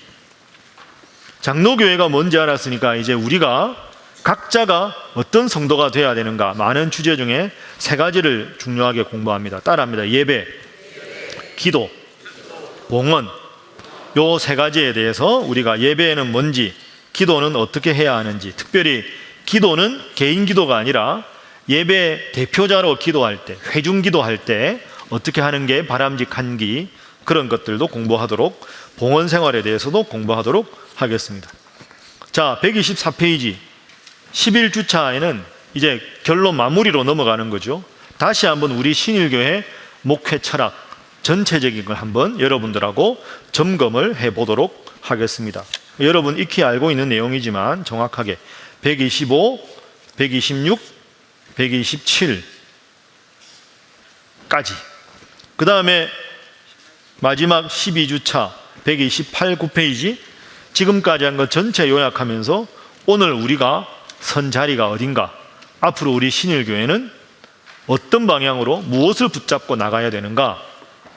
장로교회가 뭔지 알았으니까 이제 우리가 각자가 어떤 성도가 돼야 되는가 많은 주제 중에 3가지를 중요하게 공부합니다. 따라합니다. 예배, 기도, 봉헌, 요 3가지에 대해서 우리가 예배는 뭔지, 기도는 어떻게 해야 하는지, 특별히 기도는 개인 기도가 아니라 예배 대표자로 기도할 때, 회중 기도할 때 어떻게 하는 게 바람직한지 그런 것들도 공부하도록, 봉헌 생활에 대해서도 공부하도록 하겠습니다. 자, 124페이지 11주차에는 이제 결론 마무리로 넘어가는 거죠. 다시 한번 우리 신일교회 목회 철학, 전체적인 걸 한번 여러분들하고 점검을 해보도록 하겠습니다. 여러분 익히 알고 있는 내용이지만 정확하게 125, 126, 127까지, 그 다음에 마지막 12주차 128, 9페이지, 지금까지 한 것 전체 요약하면서 오늘 우리가 선 자리가 어딘가, 앞으로 우리 신일교회는 어떤 방향으로 무엇을 붙잡고 나가야 되는가,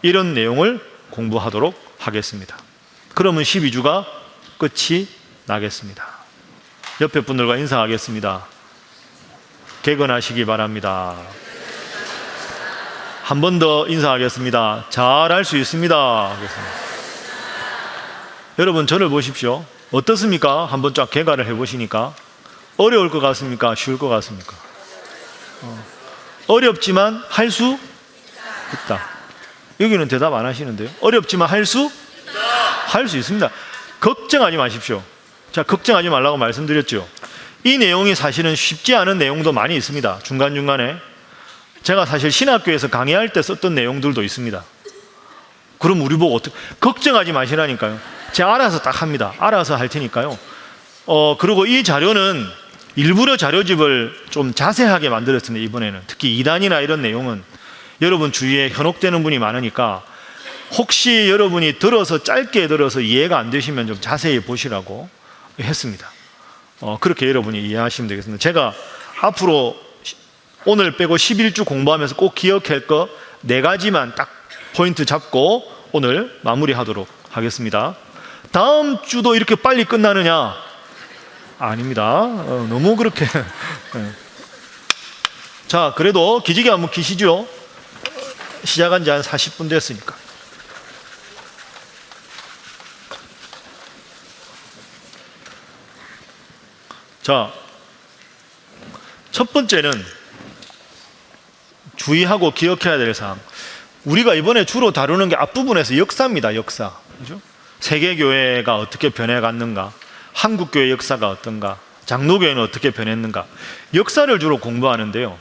이런 내용을 공부하도록 하겠습니다. 그러면 12주가 끝이 나겠습니다. 옆에 분들과 인사하겠습니다. 개건하시기 바랍니다. 한 번 더 인사하겠습니다. 잘할 수 있습니다. 하겠습니다. 여러분 저를 보십시오. 어떻습니까? 한번 쫙 개관을 해보시니까 어려울 것 같습니까? 쉬울 것 같습니까? 어렵지만 할 수 있다. 여기는 대답 안 하시는데요. 어렵지만 할 수 있습니다. 걱정하지 마십시오. 자, 걱정하지 말라고 말씀드렸죠. 이 내용이 사실은 쉽지 않은 내용도 많이 있습니다. 중간중간에 제가 사실 신학교에서 강의할 때 썼던 내용들도 있습니다. 그럼 우리 보고 어떻게, 걱정하지 마시라니까요. 제가 알아서 딱 합니다. 알아서 할 테니까요. 그리고 이 자료는 일부러 자료집을 좀 자세하게 만들었습니다. 이번에는 특히 이단이나 이런 내용은 여러분 주위에 현혹되는 분이 많으니까 혹시 여러분이 짧게 들어서 이해가 안 되시면 좀 자세히 보시라고 했습니다. 그렇게 여러분이 이해하시면 되겠습니다. 제가 앞으로 오늘 빼고 11주 공부하면서 꼭 기억할 거 4가지만 딱 포인트 잡고 오늘 마무리하도록 하겠습니다. 다음 주도 이렇게 빨리 끝나느냐? 아닙니다. 너무 그렇게 자, 그래도 기지개 한번 키시죠. 시작한 지 한 40분 됐으니까. 자, 첫 번째는 주의하고 기억해야 될 사항. 우리가 이번에 주로 다루는 게 앞부분에서 역사입니다. 역사. 그죠? 세계교회가 어떻게 변해갔는가, 한국교회 역사가 어떤가, 장로교회는 어떻게 변했는가, 역사를 주로 공부하는데요.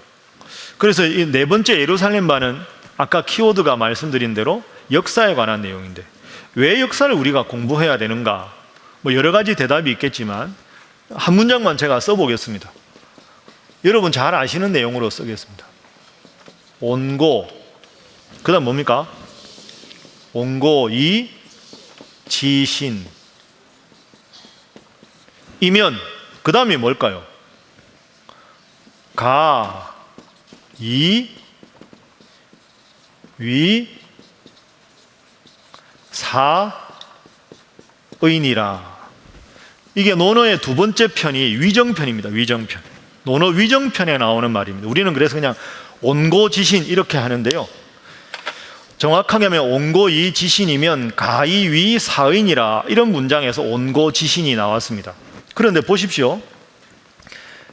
그래서 이 4번째 예루살렘반은 아까 키워드가 말씀드린 대로 역사에 관한 내용인데, 왜 역사를 우리가 공부해야 되는가, 뭐 여러 가지 대답이 있겠지만 한 문장만 제가 써보겠습니다. 여러분 잘 아시는 내용으로 쓰겠습니다. 온고, 그 다음 뭡니까? 온고, 이, 지신, 이면, 그 다음이 뭘까요? 가, 이, 위, 사, 의니라. 이게 논어의 2번째 편이 위정편입니다. 위정편. 논어 위정편에 나오는 말입니다. 우리는 그래서 그냥 온고지신 이렇게 하는데요. 정확하게 하면 온고이지신이면 가이위 사인이라, 이런 문장에서 온고지신이 나왔습니다. 그런데 보십시오.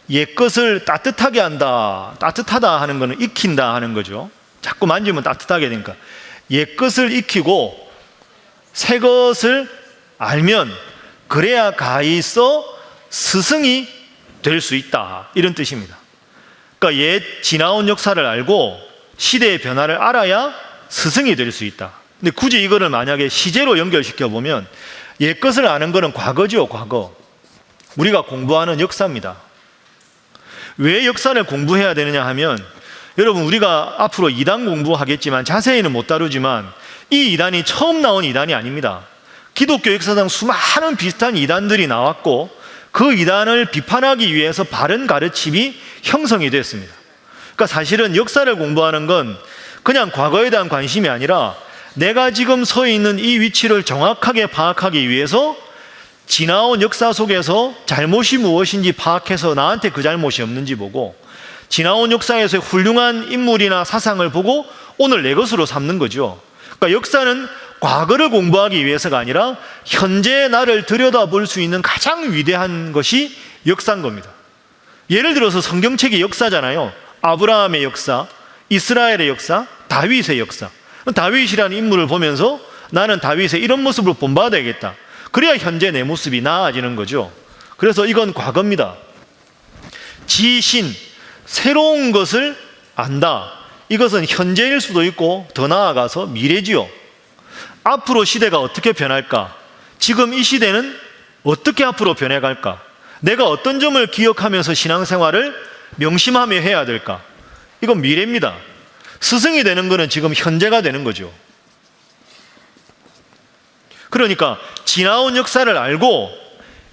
옛것을 따뜻하게 한다, 따뜻하다 하는 것은 익힌다 하는 거죠. 자꾸 만지면 따뜻하게 되니까 옛것을 익히고 새 것을 알면 그래야 가이써 스승이 될 수 있다, 이런 뜻입니다. 그러니까 옛 지나온 역사를 알고 시대의 변화를 알아야 스승이 될 수 있다. 근데 굳이 이거를 만약에 시제로 연결시켜 보면 옛 것을 아는 것은 과거죠. 과거. 우리가 공부하는 역사입니다. 왜 역사를 공부해야 되느냐 하면, 여러분 우리가 앞으로 이단 공부하겠지만 자세히는 못 다루지만 이 이단이 처음 나온 이단이 아닙니다. 기독교 역사상 수많은 비슷한 이단들이 나왔고 그 이단을 비판하기 위해서 바른 가르침이 형성이 됐습니다. 그러니까 사실은 역사를 공부하는 건 그냥 과거에 대한 관심이 아니라 내가 지금 서 있는 이 위치를 정확하게 파악하기 위해서 지나온 역사 속에서 잘못이 무엇인지 파악해서 나한테 그 잘못이 없는지 보고, 지나온 역사에서의 훌륭한 인물이나 사상을 보고 오늘 내 것으로 삼는 거죠. 그러니까 역사는 과거를 공부하기 위해서가 아니라 현재의 나를 들여다볼 수 있는 가장 위대한 것이 역사인 겁니다. 예를 들어서 성경책이 역사잖아요. 아브라함의 역사, 이스라엘의 역사, 다윗의 역사. 다윗이라는 인물을 보면서 나는 다윗의 이런 모습을 본받아야겠다. 그래야 현재 내 모습이 나아지는 거죠. 그래서 이건 과거입니다. 지신, 새로운 것을 안다. 이것은 현재일 수도 있고 더 나아가서 미래지요. 앞으로 시대가 어떻게 변할까? 지금 이 시대는 어떻게 앞으로 변해갈까? 내가 어떤 점을 기억하면서 신앙생활을 명심하며 해야 될까? 이건 미래입니다. 스승이 되는 것은 지금 현재가 되는 거죠. 그러니까 지나온 역사를 알고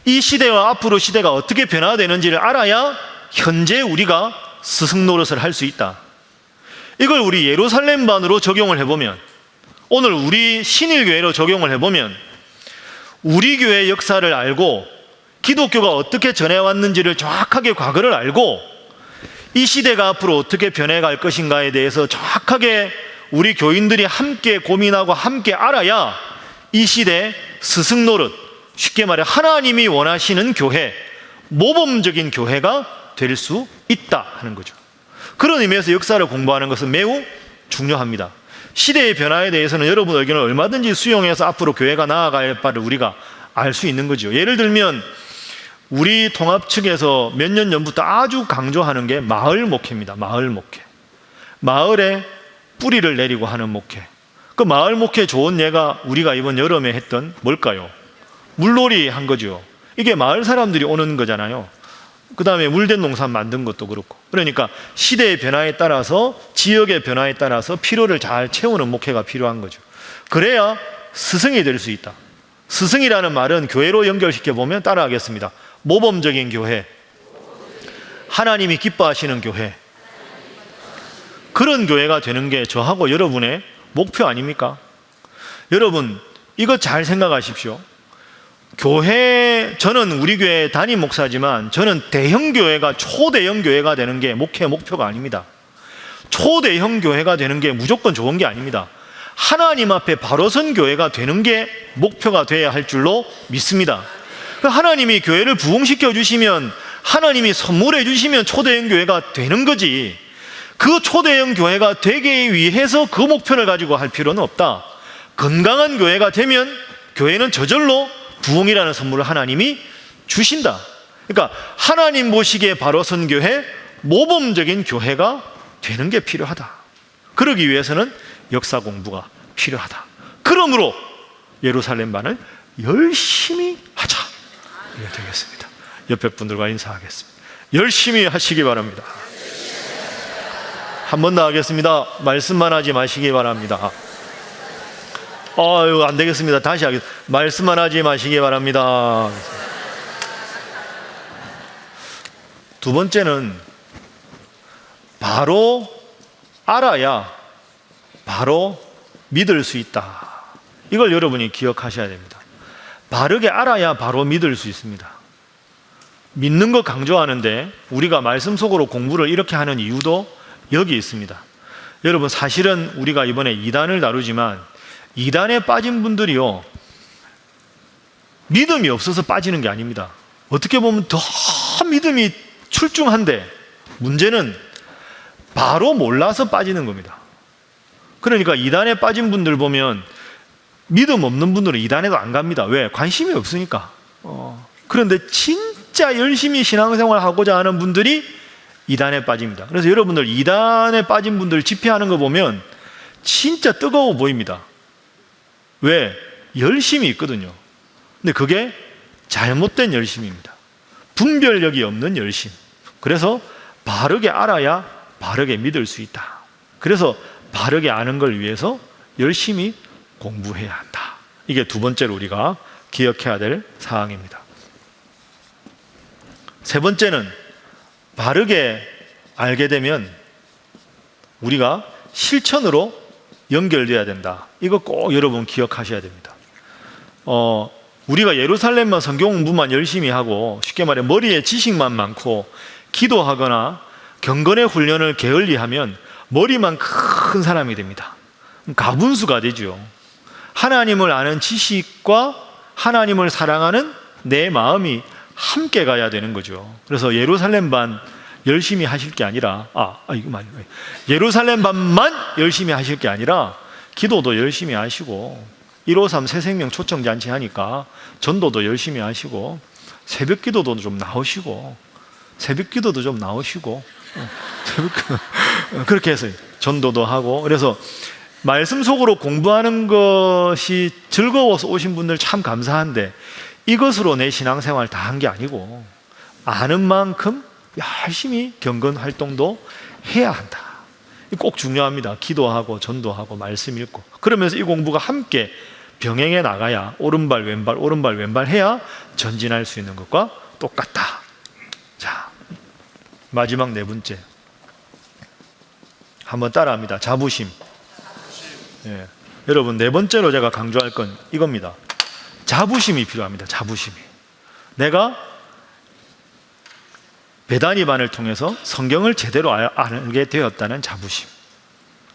이 시대와 앞으로 시대가 어떻게 변화되는지를 알아야 현재 우리가 스승 노릇을 할 수 있다. 이걸 우리 예루살렘반으로 적용을 해보면, 오늘 우리 신일교회로 적용을 해보면, 우리 교회의 역사를 알고 기독교가 어떻게 전해왔는지를 정확하게 과거를 알고 이 시대가 앞으로 어떻게 변해갈 것인가에 대해서 정확하게 우리 교인들이 함께 고민하고 함께 알아야 이 시대 스승 노릇, 쉽게 말해 하나님이 원하시는 교회, 모범적인 교회가 될 수 있다 하는 거죠. 그런 의미에서 역사를 공부하는 것은 매우 중요합니다. 시대의 변화에 대해서는 여러분 의견을 얼마든지 수용해서 앞으로 교회가 나아갈 바를 우리가 알 수 있는 거죠. 예를 들면 우리 통합 측에서 몇 년 전부터 아주 강조하는 게 마을 목회입니다. 마을 목회. 마을에 뿌리를 내리고 하는 목회. 그 마을 목회 좋은 예가 우리가 이번 여름에 했던 뭘까요? 물놀이 한 거죠. 이게 마을 사람들이 오는 거잖아요. 그 다음에 물된 농산 만든 것도 그렇고. 그러니까 시대의 변화에 따라서, 지역의 변화에 따라서 필요를 잘 채우는 목회가 필요한 거죠. 그래야 스승이 될 수 있다. 스승이라는 말은 교회로 연결시켜보면 따라하겠습니다. 모범적인 교회, 하나님이 기뻐하시는 교회, 그런 교회가 되는 게 저하고 여러분의 목표 아닙니까? 여러분 이거 잘 생각하십시오. 교회, 저는 우리 교회 담임 목사지만 저는 대형 교회가 초대형 교회가 되는 게 목회 목표가 아닙니다. 초대형 교회가 되는 게 무조건 좋은 게 아닙니다. 하나님 앞에 바로 선 교회가 되는 게 목표가 돼야 할 줄로 믿습니다. 하나님이 교회를 부흥시켜 주시면, 하나님이 선물해 주시면 초대형 교회가 되는 거지, 그 초대형 교회가 되기 위해서 그 목표를 가지고 할 필요는 없다. 건강한 교회가 되면 교회는 저절로 부흥이라는 선물을 하나님이 주신다. 그러니까 하나님 보시기에 바로 선 교회, 모범적인 교회가 되는 게 필요하다. 그러기 위해서는 역사 공부가 필요하다. 그러므로 예루살렘반을 열심히 하자. 이게 되겠습니다. 옆에 분들과 인사하겠습니다. 열심히 하시기 바랍니다. 한 번 더 하겠습니다. 말씀만 하지 마시기 바랍니다. 안 되겠습니다. 다시 하겠습니다. 말씀만 하지 마시기 바랍니다. 두 번째는 바로 알아야 바로 믿을 수 있다. 이걸 여러분이 기억하셔야 됩니다. 바르게 알아야 바로 믿을 수 있습니다. 믿는 거 강조하는데 우리가 말씀 속으로 공부를 이렇게 하는 이유도 여기 있습니다. 여러분 사실은 우리가 이번에 이단을 다루지만 이단에 빠진 분들이요, 믿음이 없어서 빠지는 게 아닙니다. 어떻게 보면 더 믿음이 출중한데 문제는 바로 몰라서 빠지는 겁니다. 그러니까 이단에 빠진 분들 보면 믿음 없는 분들은 이단에도 안 갑니다. 왜? 관심이 없으니까. 그런데 진짜 열심히 신앙생활 하고자 하는 분들이 이단에 빠집니다. 그래서 여러분들 이단에 빠진 분들 집회하는 거 보면 진짜 뜨거워 보입니다. 왜? 열심이 있거든요. 근데 그게 잘못된 열심입니다. 분별력이 없는 열심. 그래서 바르게 알아야 바르게 믿을 수 있다. 그래서 바르게 아는 걸 위해서 열심히 공부해야 한다. 이게 두 번째로 우리가 기억해야 될 사항입니다. 세 번째는 바르게 알게 되면 우리가 실천으로 연결돼야 된다. 이거 꼭 여러분 기억하셔야 됩니다. 우리가 예루살렘만 성경 공부만 열심히 하고 쉽게 말해 머리에 지식만 많고 기도하거나 경건의 훈련을 게을리하면 머리만 큰 사람이 됩니다. 가분수가 되죠. 하나님을 아는 지식과 하나님을 사랑하는 내 마음이 함께 가야 되는 거죠. 그래서 예루살렘반 열심히 하실 게 아니라 예루살렘반만 열심히 하실 게 아니라 기도도 열심히 하시고 153 새생명 초청잔치 하니까 전도도 열심히 하시고 새벽 기도도 좀 나오시고 새벽 기도도 좀 나오시고 그렇게 해서 전도도 하고. 그래서 말씀 속으로 공부하는 것이 즐거워서 오신 분들 참 감사한데, 이것으로 내 신앙생활 다 한 게 아니고 아는 만큼 열심히 경건 활동도 해야 한다. 꼭 중요합니다. 기도하고 전도하고 말씀 읽고 그러면서 이 공부가 함께 병행해 나가야 오른발 왼발 오른발 왼발 해야 전진할 수 있는 것과 똑같다. 자, 마지막 네 번째 한번 따라합니다. 자부심. 예. 여러분, 네 번째로 제가 강조할 건 이겁니다. 자부심이 필요합니다. 자부심이. 내가 베다니반을 통해서 성경을 제대로 알게 되었다는 자부심,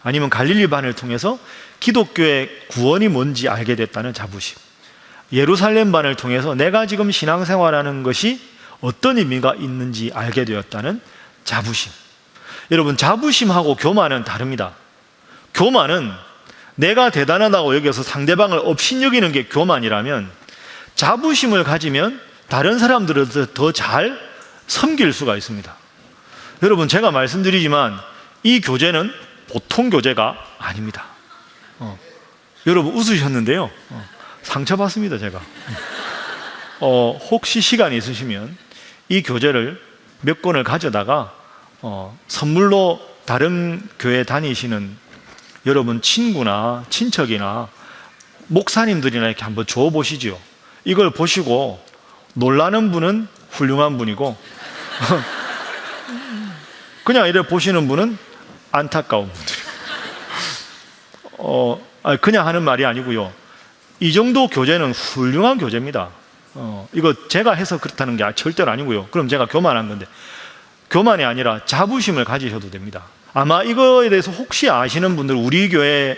아니면 갈릴리반을 통해서 기독교의 구원이 뭔지 알게 됐다는 자부심, 예루살렘반을 통해서 내가 지금 신앙생활하는 것이 어떤 의미가 있는지 알게 되었다는 자부심. 여러분, 자부심하고 교만은 다릅니다. 교만은 내가 대단하다고 여기서 상대방을 업신여기는 게 교만이라면, 자부심을 가지면 다른 사람들을 더 잘 섬길 수가 있습니다. 여러분, 제가 말씀드리지만 이 교재는 보통 교재가 아닙니다. 여러분 웃으셨는데요. 상처받습니다, 제가. 혹시 시간이 있으시면 이 교재를 몇 권을 가져다가 선물로 다른 교회 다니시는 여러분 친구나 친척이나 목사님들이나 이렇게 한번 줘보시죠. 이걸 보시고 놀라는 분은 훌륭한 분이고 그냥 이래 보시는 분은 안타까운 분들이에요. 그냥 하는 말이 아니고요. 이 정도 교재는 훌륭한 교재입니다. 이거 제가 해서 그렇다는 게 절대로 아니고요. 그럼 제가 교만한 건데, 교만이 아니라 자부심을 가지셔도 됩니다. 아마 이거에 대해서 혹시 아시는 분들, 우리 교회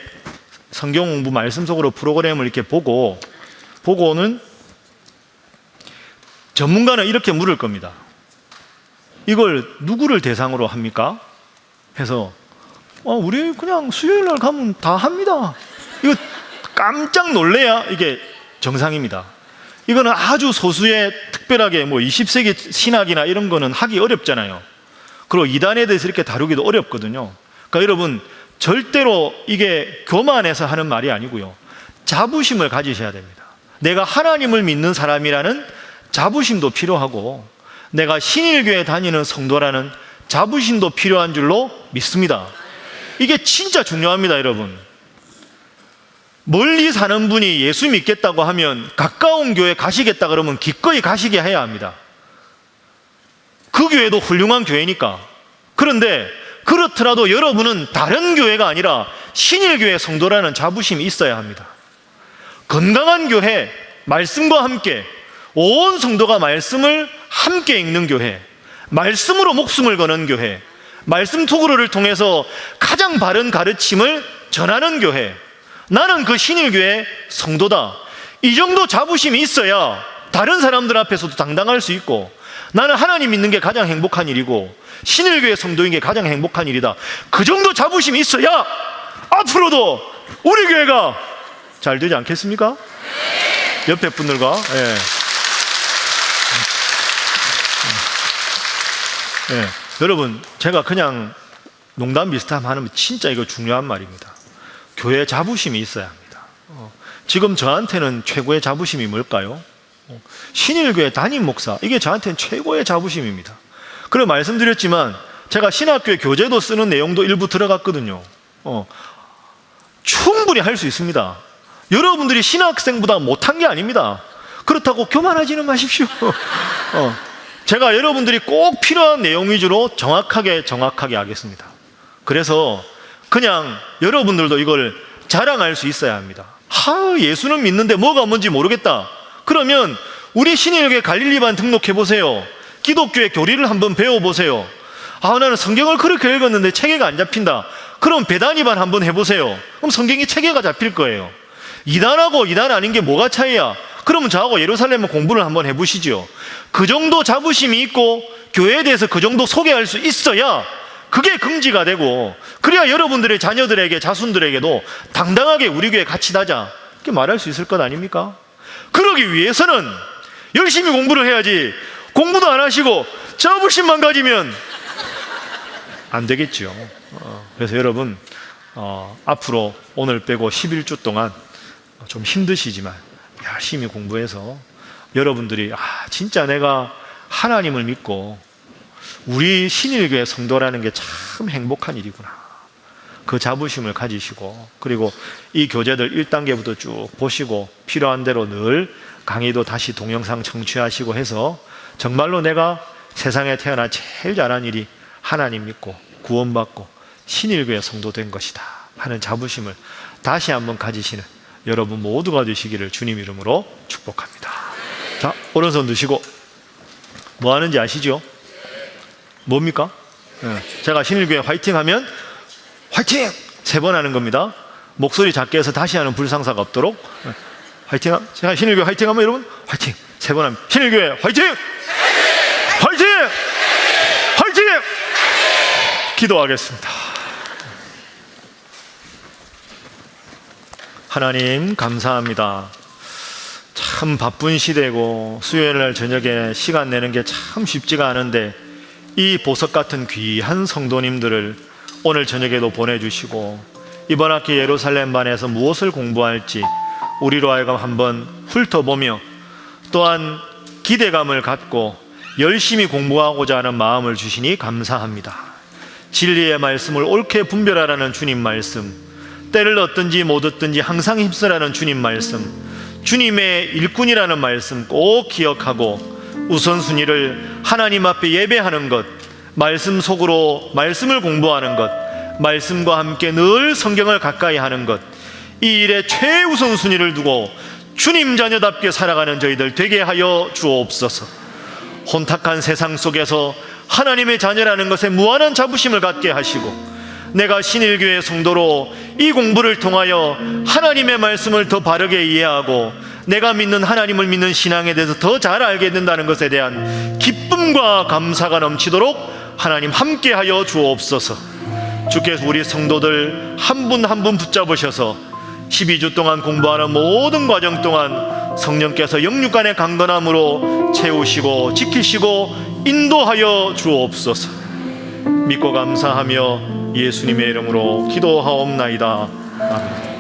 성경 공부 말씀 속으로 프로그램을 이렇게 보고는 전문가는 이렇게 물을 겁니다. 이걸 누구를 대상으로 합니까? 해서 우리 그냥 수요일 날 가면 다 합니다. 이거 깜짝 놀래야 이게 정상입니다. 이거는 아주 소수의 특별하게 20세기 신학이나 이런 거는 하기 어렵잖아요. 그리고 이단에 대해서 이렇게 다루기도 어렵거든요. 그러니까 여러분, 절대로 이게 교만해서 하는 말이 아니고요. 자부심을 가지셔야 됩니다. 내가 하나님을 믿는 사람이라는 자부심도 필요하고, 내가 신일교회 다니는 성도라는 자부심도 필요한 줄로 믿습니다. 이게 진짜 중요합니다, 여러분. 멀리 사는 분이 예수 믿겠다고 하면 가까운 교회 가시겠다 그러면 기꺼이 가시게 해야 합니다. 그 교회도 훌륭한 교회니까. 그런데 그렇더라도 여러분은 다른 교회가 아니라 신일교회 성도라는 자부심이 있어야 합니다. 건강한 교회, 말씀과 함께 온 성도가 말씀을 함께 읽는 교회, 말씀으로 목숨을 거는 교회, 말씀 토그로를 통해서 가장 바른 가르침을 전하는 교회, 나는 그 신일교회 성도다, 이 정도 자부심이 있어야 다른 사람들 앞에서도 당당할 수 있고, 나는 하나님 믿는 게 가장 행복한 일이고 신일교회 성도인 게 가장 행복한 일이다, 그 정도 자부심이 있어야 앞으로도 우리 교회가 잘 되지 않겠습니까? 옆에 분들과 여러분, 제가 그냥 농담 비슷하면 하는, 진짜 이거 중요한 말입니다. 교회 자부심이 있어야 합니다. 지금 저한테는 최고의 자부심이 뭘까요? 신일교회 담임 목사, 이게 저한테는 최고의 자부심입니다. 그래 말씀드렸지만 제가 신학교의 교재도 쓰는 내용도 일부 들어갔거든요. 충분히 할 수 있습니다. 여러분들이 신학생보다 못한 게 아닙니다. 그렇다고 교만하지는 마십시오. 제가 여러분들이 꼭 필요한 내용 위주로 정확하게 하겠습니다. 그래서 그냥 여러분들도 이걸 자랑할 수 있어야 합니다. 예수는 믿는데 뭐가 뭔지 모르겠다. 그러면 우리 신일교회 갈릴리반 등록해보세요. 기독교의 교리를 한번 배워보세요. 나는 성경을 그렇게 읽었는데 체계가 안 잡힌다. 그럼 베다니반 한번 해보세요. 그럼 성경이 체계가 잡힐 거예요. 이단하고 이단 아닌 게 뭐가 차이야? 그러면 저하고 예루살렘 공부를 한번 해보시죠. 그 정도 자부심이 있고 교회에 대해서 그 정도 소개할 수 있어야 그게 긍지가 되고, 그래야 여러분들의 자녀들에게, 자손들에게도 당당하게 우리 교회 같이 다자, 이렇게 말할 수 있을 것 아닙니까? 그러기 위해서는 열심히 공부를 해야지, 공부도 안 하시고 자부심만 가지면 안 되겠죠. 그래서 여러분 앞으로 오늘 빼고 11주 동안 좀 힘드시지만 열심히 공부해서 여러분들이 진짜 내가 하나님을 믿고 우리 신일교회 성도라는 게 참 행복한 일이구나, 그 자부심을 가지시고, 그리고 이 교재들 1단계부터 쭉 보시고 필요한 대로 늘 강의도 다시 동영상 청취하시고 해서 정말로 내가 세상에 태어나 제일 잘한 일이 하나님 믿고 구원받고 신일교회 성도 된 것이다 하는 자부심을 다시 한번 가지시는 여러분 모두가 되시기를 주님 이름으로 축복합니다. 자, 오른손 드시고 뭐 하는지 아시죠? 뭡니까? 제가 신일교회 화이팅 하면 화이팅! 3번 하는 겁니다. 목소리 작게 해서 다시 하는 불상사가 없도록. 화이팅! 제가 신일교회 화이팅 하면 여러분 화이팅! 3번 하면 신일교회 화이팅! 화이팅! 화이팅! 기도하겠습니다. 하나님 감사합니다. 참 바쁜 시대고 수요일날 저녁에 시간 내는 게 참 쉽지가 않은데 이 보석 같은 귀한 성도님들을 오늘 저녁에도 보내주시고 이번 학기 예루살렘반에서 무엇을 공부할지 우리로 하여금 한번 훑어보며 또한 기대감을 갖고 열심히 공부하고자 하는 마음을 주시니 감사합니다. 진리의 말씀을 옳게 분별하라는 주님 말씀, 때를 얻든지 못 얻든지 항상 힘쓰라는 주님 말씀, 주님의 일꾼이라는 말씀 꼭 기억하고 우선순위를 하나님 앞에 예배하는 것, 말씀 속으로 말씀을 공부하는 것, 말씀과 함께 늘 성경을 가까이 하는 것, 이 일에 최우선순위를 두고 주님 자녀답게 살아가는 저희들 되게 하여 주옵소서. 혼탁한 세상 속에서 하나님의 자녀라는 것에 무한한 자부심을 갖게 하시고 내가 신일교회 성도로 이 공부를 통하여 하나님의 말씀을 더 바르게 이해하고 내가 믿는 하나님을 믿는 신앙에 대해서 더 잘 알게 된다는 것에 대한 기쁨과 감사가 넘치도록 하나님 함께하여 주옵소서. 주께서 우리 성도들 한 분 한 분 붙잡으셔서 12주 동안 공부하는 모든 과정 동안 성령께서 영육간의 강건함으로 채우시고 지키시고 인도하여 주옵소서. 믿고 감사하며 예수님의 이름으로 기도하옵나이다. 아멘.